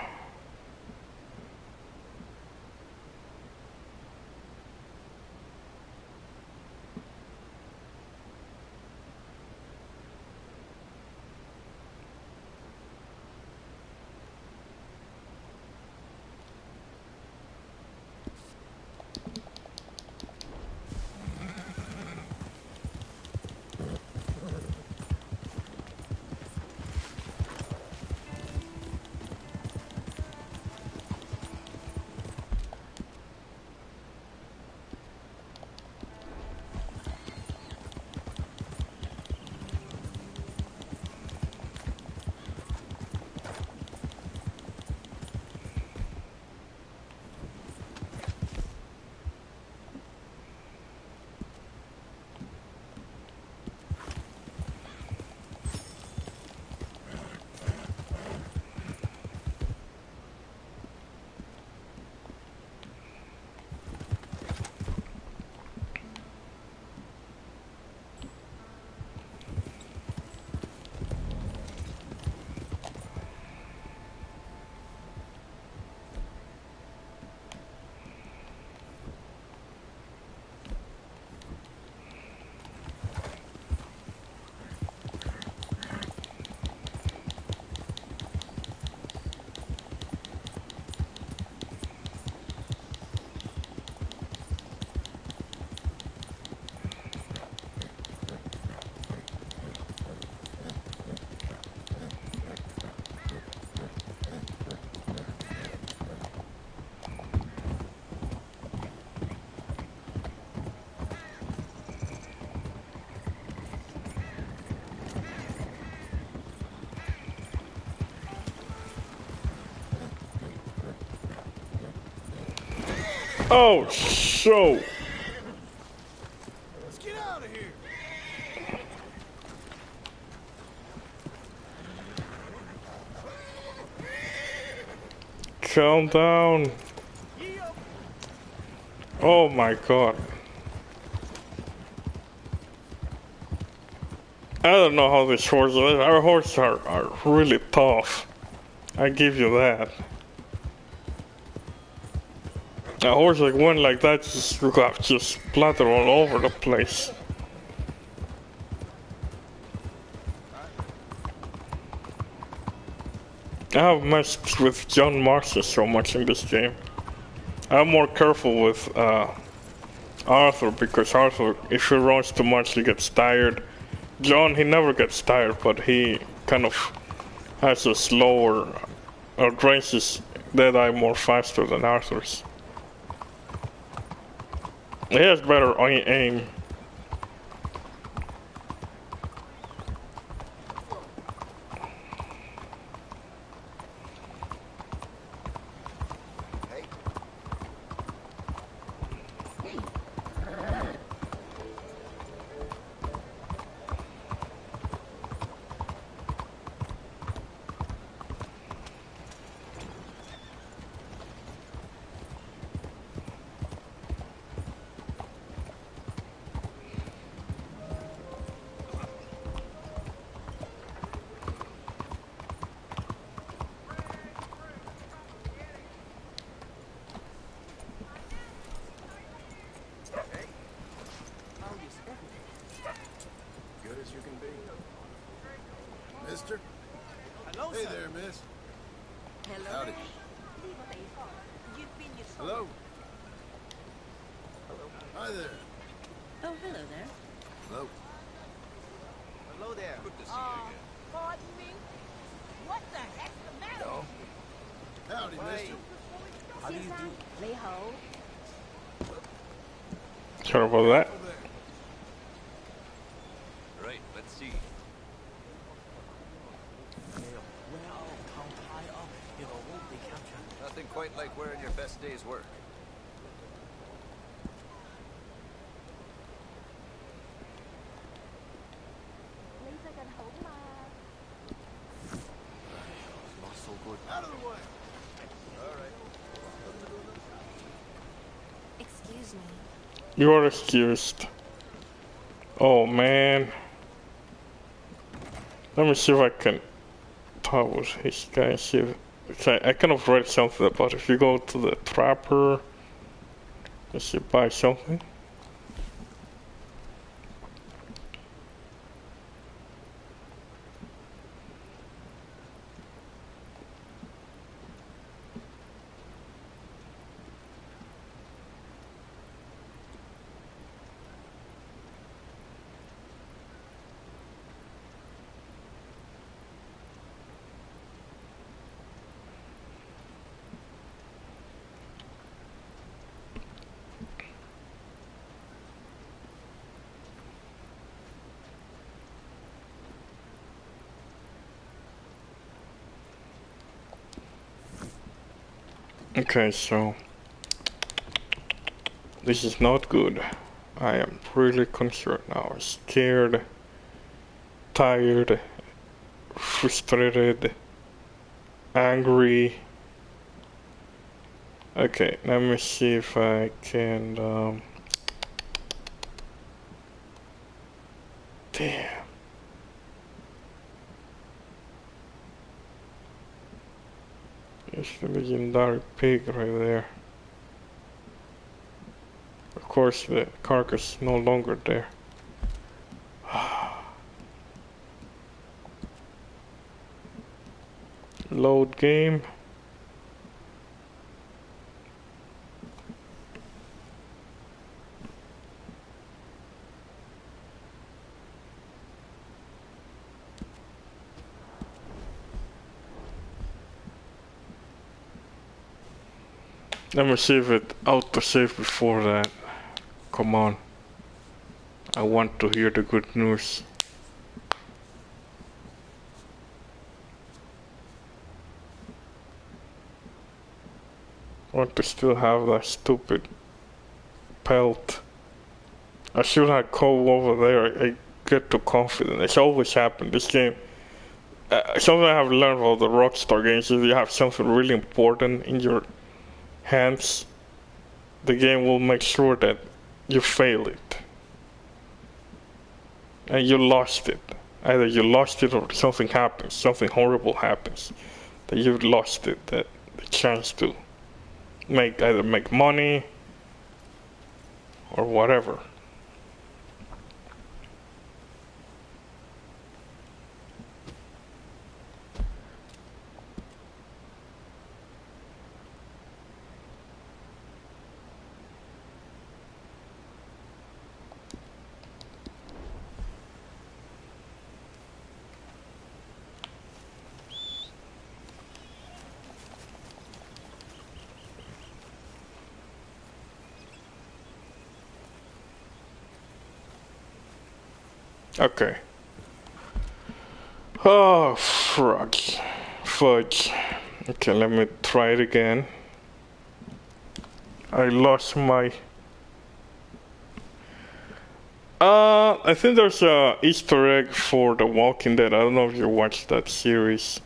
Oh, so. Let's get out of here. Calm down. Oh my god. I don't know how this horse is. Our horses are really tough. I give you that. A horse like one like that just splatter all over the place. I have messed with John Marshall so much in this game. I'm more careful with Arthur because Arthur, if he runs too much, he gets tired. John, he never gets tired, but he kind of has a slower, or drains his Deadeye more faster than Arthur's. He has better aim. Good as you can be. Mister? Hello, Hey sir. there, miss. Hello. Howdy. You've been your Hello. Hi there. Oh, hello there. Hello. Hello there. Good to see you again. Pardon me? What the heck's the matter? No. Howdy, mister. How do you do? Leho. Sorry about that. Over there. Right, let's see. Well, how high up it won't be captured. Nothing quite like wearing your best day's work. Not so good. Out of the way. All right. Excuse me. You are excused. Oh man. Let me see if I can talk with this guy and see if... Okay, I kind of read something about if you go to the trapper, let's see, buy something. Okay, so this is not good. I am really concerned now. Scared, tired, frustrated, angry. Okay, let me see if I can. Damn. There's the legendary pig right there. Of course, the carcass is no longer there. Load game. Let me see if it autosave before that. Come on. I want to hear the good news. I want to still have that stupid pelt. I should have cove over there. I get too confident. It's always happened. This game. Something I have learned about the Rockstar games is you have something really important in your hands, the game will make sure that you fail it. And you lost it. Either you lost it or something happens, something horrible happens. That you lost it, that the chance to either make money or whatever. Okay. Oh, frog. Fudge. Okay, let me try it again. I lost my... I think there's a Easter egg for The Walking Dead. I don't know if you watched that series.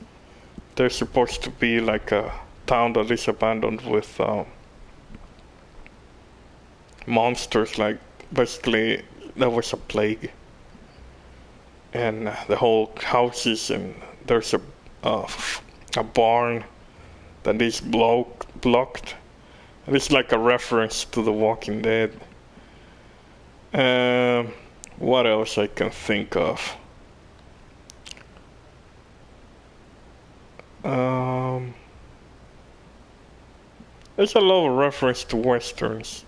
There's supposed to be like a town that is abandoned with monsters. Like, basically, there was a plague. And the whole houses, and there's a barn that is blocked. And it's like a reference to The Walking Dead. What else I can think of? There's a lot of reference to westerns.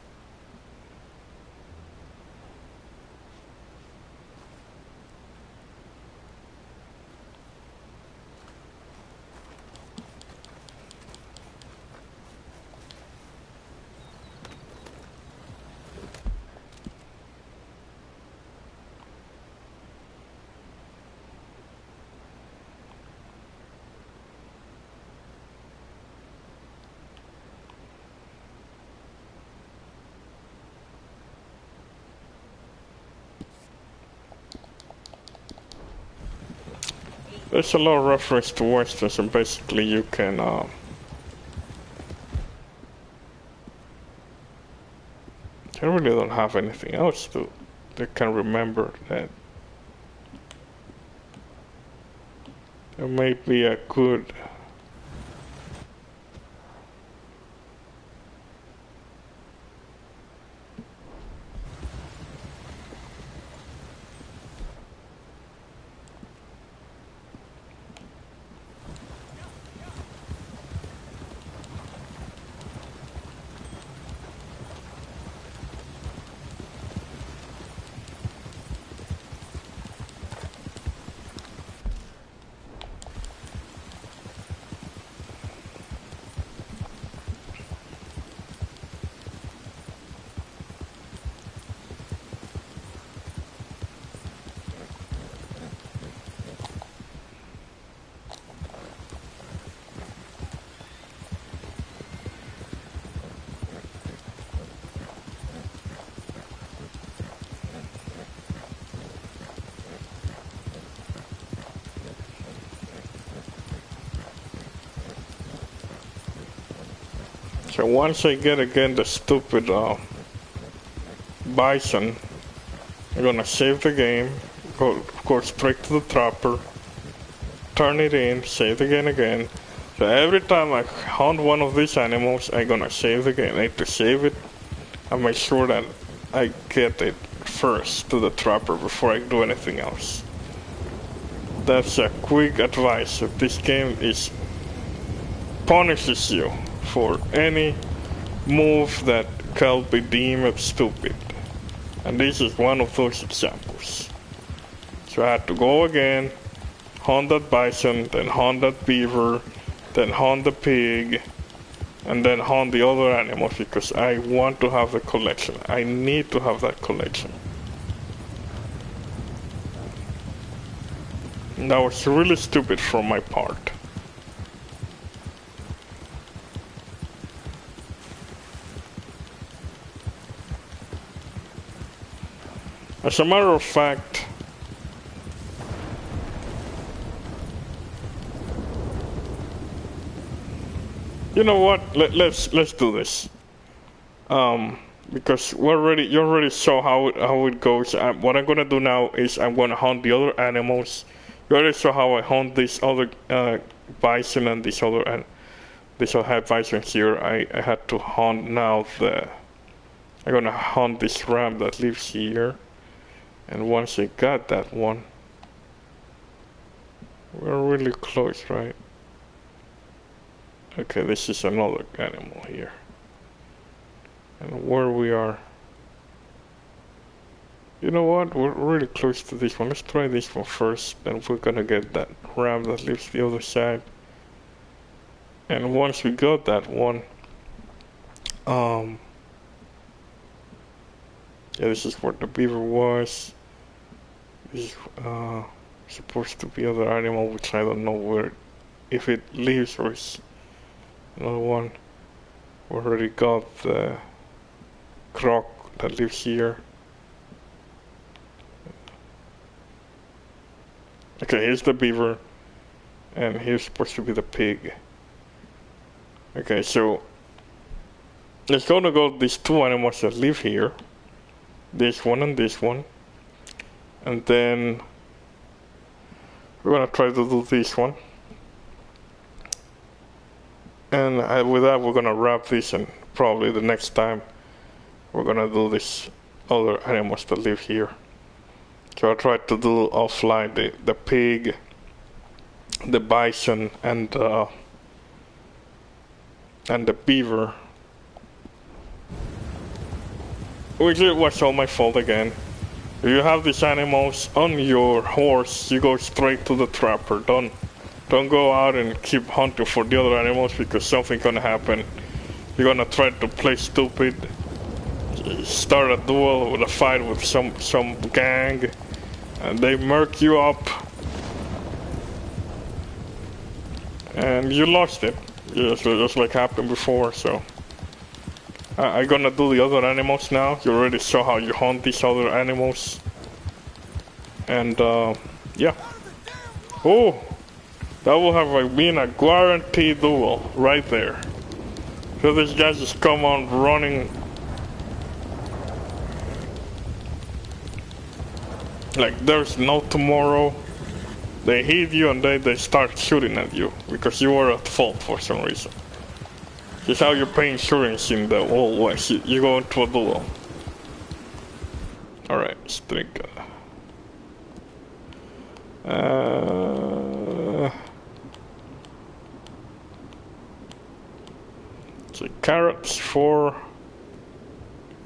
There's a lot of reference to westerns, and basically you can I really don't have anything else to that can remember that. There may be a good So once I get again the stupid bison, I'm gonna save the game, go straight to the trapper, turn it in, save the game again. So every time I hunt one of these animals, I'm gonna save the game. I need to save it and make sure that I get it first to the trapper before I do anything else. That's a quick advice. If this game punishes you for any move that can be deemed stupid. And this is one of those examples. So I had to go again, hunt that bison, then hunt that beaver, then hunt the pig, and then hunt the other animals because I want to have the collection. I need to have that collection. And that was really stupid from my part. As a matter of fact, you know what? Let's do this. Because you already saw how it goes. What I'm gonna do now is I'm gonna hunt the other animals. You already saw how I hunt this other bison and this other bison here. I had to hunt now I'm gonna hunt this ram that lives here. And once I got that one, we're really close, right? Okay, this is another animal here. And where we are, you know what? We're really close to this one. Let's try this one first, then we're gonna get that ram that lives the other side. And once we got that one, yeah, this is where the beaver was. Is supposed to be other animal, which I don't know where, if it lives or is another one. We already got the croc that lives here. Okay, here's the beaver, and here's supposed to be the pig. Okay, so let's gonna go these two animals that live here. This one and this one. And then we're gonna try to do this one. And with that, we're gonna wrap this, and probably the next time we're gonna do this other animals that live here. So I tried to do offline the pig, the bison, and the beaver. Which it was all my fault again. If you have these animals on your horse, you go straight to the trapper. Don't go out and keep hunting for the other animals, because something's gonna happen. You're gonna try to play stupid, start a duel with a fight with some gang, and they murk you up, and you lost it. Just like happened before. So I'm gonna do the other animals now. You already saw how you hunt these other animals, and yeah. Oh, that will have been a guaranteed duel right there. So these guys just come on running like there's no tomorrow. They hit you and they start shooting at you because you were at fault for some reason. It's how you pay insurance in the Old West. You go into a duel. Alright, let's drink. So carrots for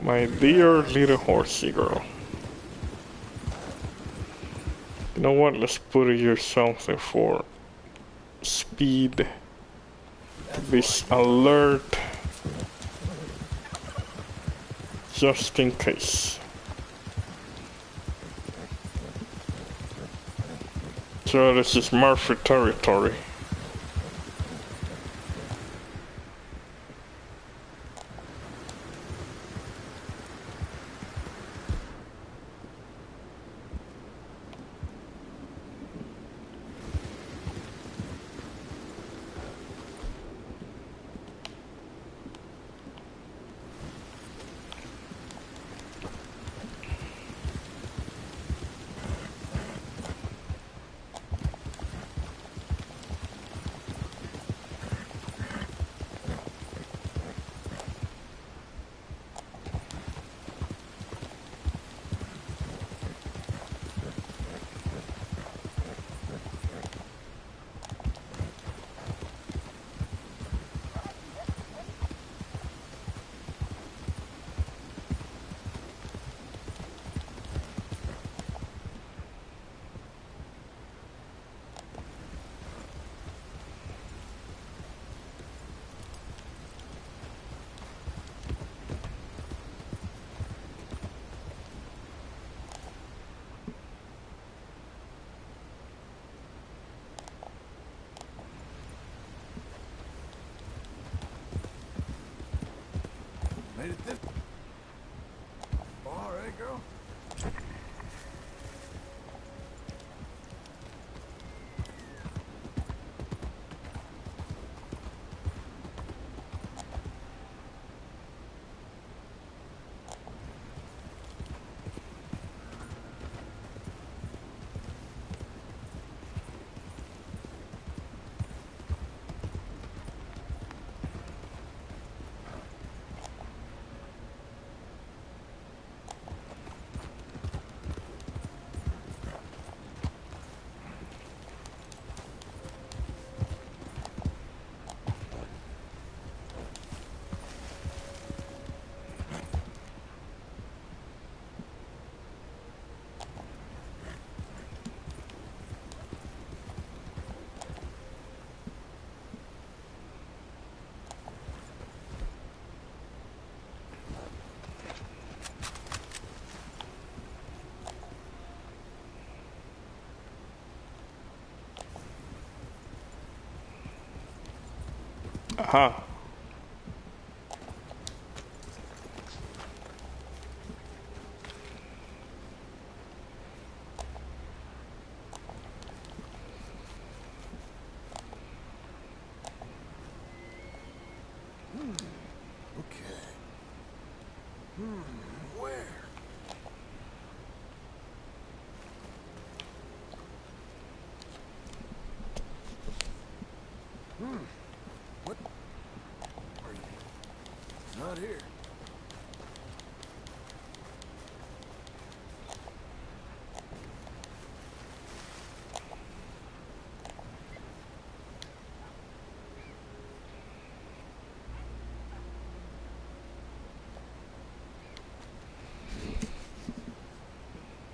my dear little horsey girl. You know what? Let's put here something for speed. This alert. Just in case. So this is Mafia territory. Made it this far, eh, girl? Huh. Okay. Where? What? Are you not here?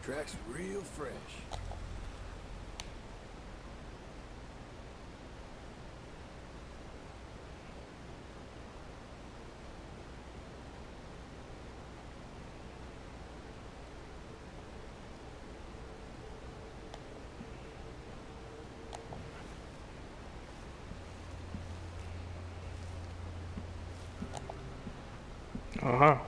Track's real fresh. Uh-huh.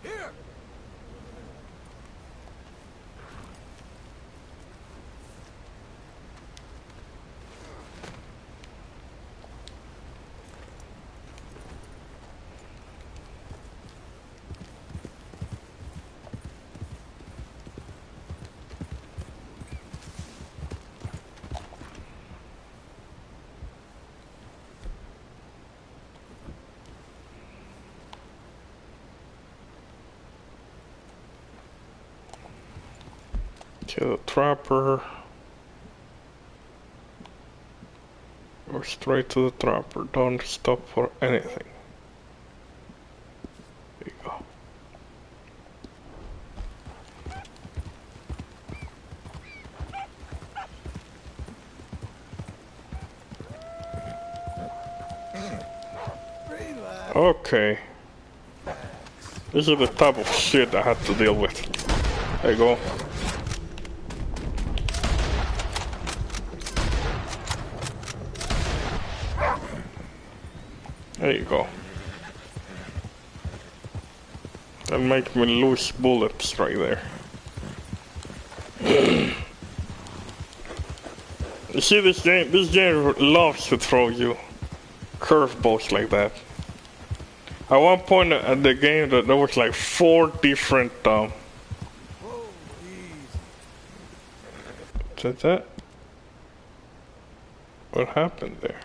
Here! To the trapper. Or straight to the trapper. Don't stop for anything. There you go. Relax. Okay. This is the type of shit I had to deal with. There you go. There you go. That makes me lose bullets right there. You see, this game loves to throw you curveballs like that. At one point at the game, there was like 4 different. Whoa, easy. Is that? What happened there?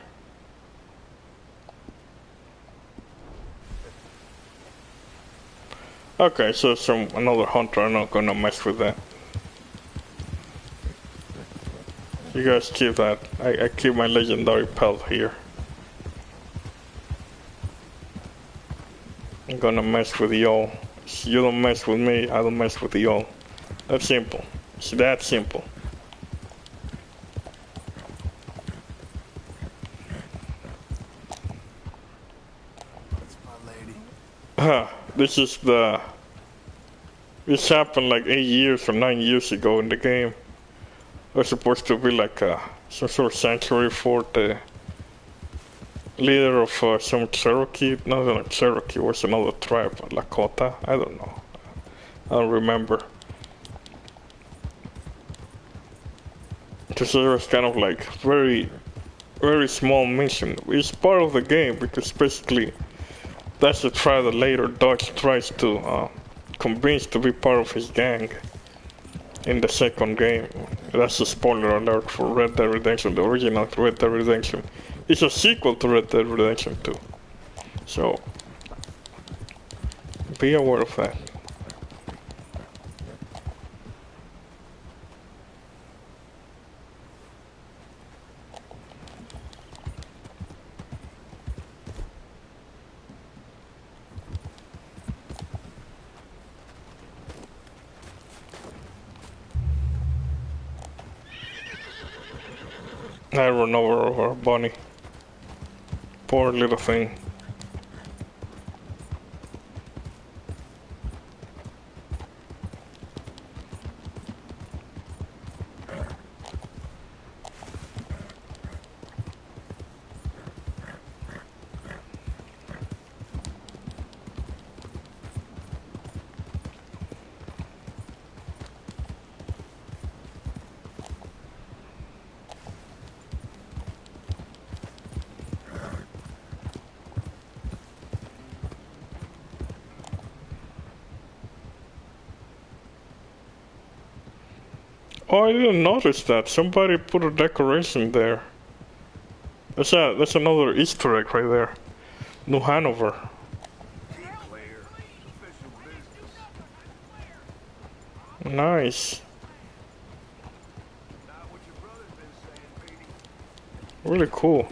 Okay, so another hunter. I'm not gonna mess with that. You guys keep that. I keep my legendary pelt here. I'm gonna mess with y'all. You don't mess with me, I don't mess with y'all. That's simple. It's that simple. That's my lady. This is the... This happened like 8 years or 9 years ago in the game. It was supposed to be like some sort of sanctuary for the leader of some Cherokee. No, not Cherokee, it was another tribe, Lakota. I don't know. I don't remember. Because it was kind of like very small mission. It's part of the game because basically that's the tribe that later Dodge tries to convince to be part of his gang. in the second game. That's a spoiler alert for Red Dead Redemption, the original Red Dead Redemption. It's a sequel to Red Dead Redemption 2. So, be aware of that. I run over our bunny. Poor little thing. Oh, I didn't notice that. Somebody put a decoration there. That's another Easter egg right there. New Hanover. Nice. Really cool.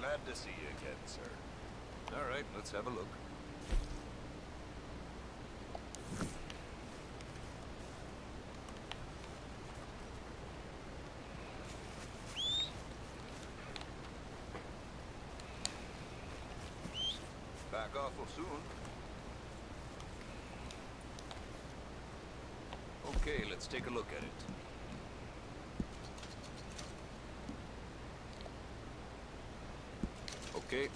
Glad to see you again, sir. All right, let's have a look. Back awful soon. Okay, let's take a look at it. Okay.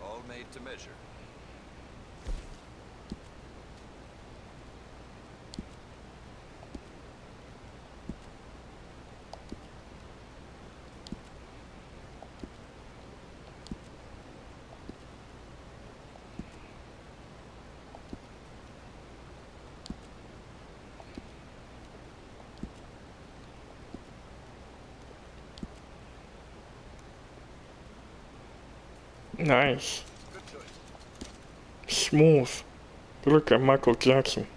All made to measure. Nice. Good choice. Smooth. Look at Michael Jackson.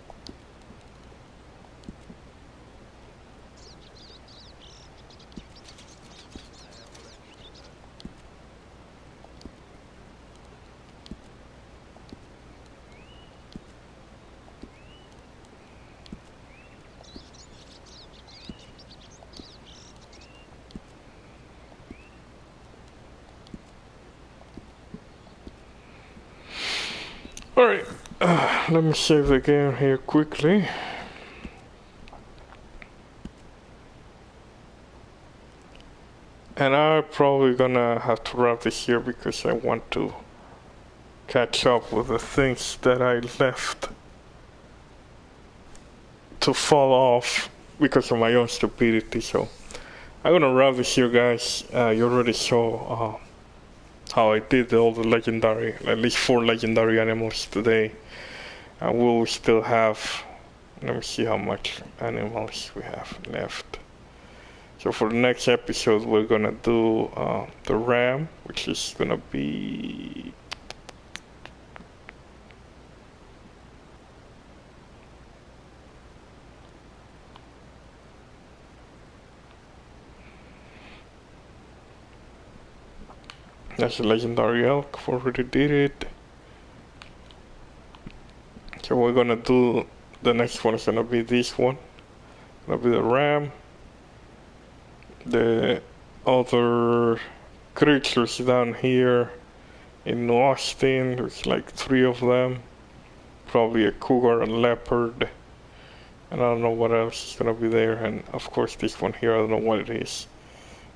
Alright, let me save the game here quickly. And I I'm probably gonna have to wrap this here because I want to catch up with the things that I left to fall off because of my own stupidity. So I'm gonna wrap this here, guys. You already saw how I did all the legendary, at least 4 legendary animals today. And we'll still have, let me see how much animals we have left. So for the next episode, we're gonna do the ram, which is gonna be that's a legendary elk. Already did it. So we're gonna do the next one is gonna be this one. Gonna be the ram. The other creatures down here in New Austin, there's like 3 of them. Probably a cougar and leopard. And I don't know what else is gonna be there. And of course this one here, I don't know what it is.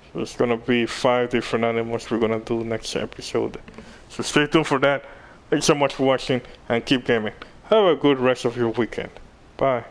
So there's gonna be 5 different animals we're gonna do next episode. So stay tuned for that. Thanks so much for watching and keep gaming. Have a good rest of your weekend. Bye.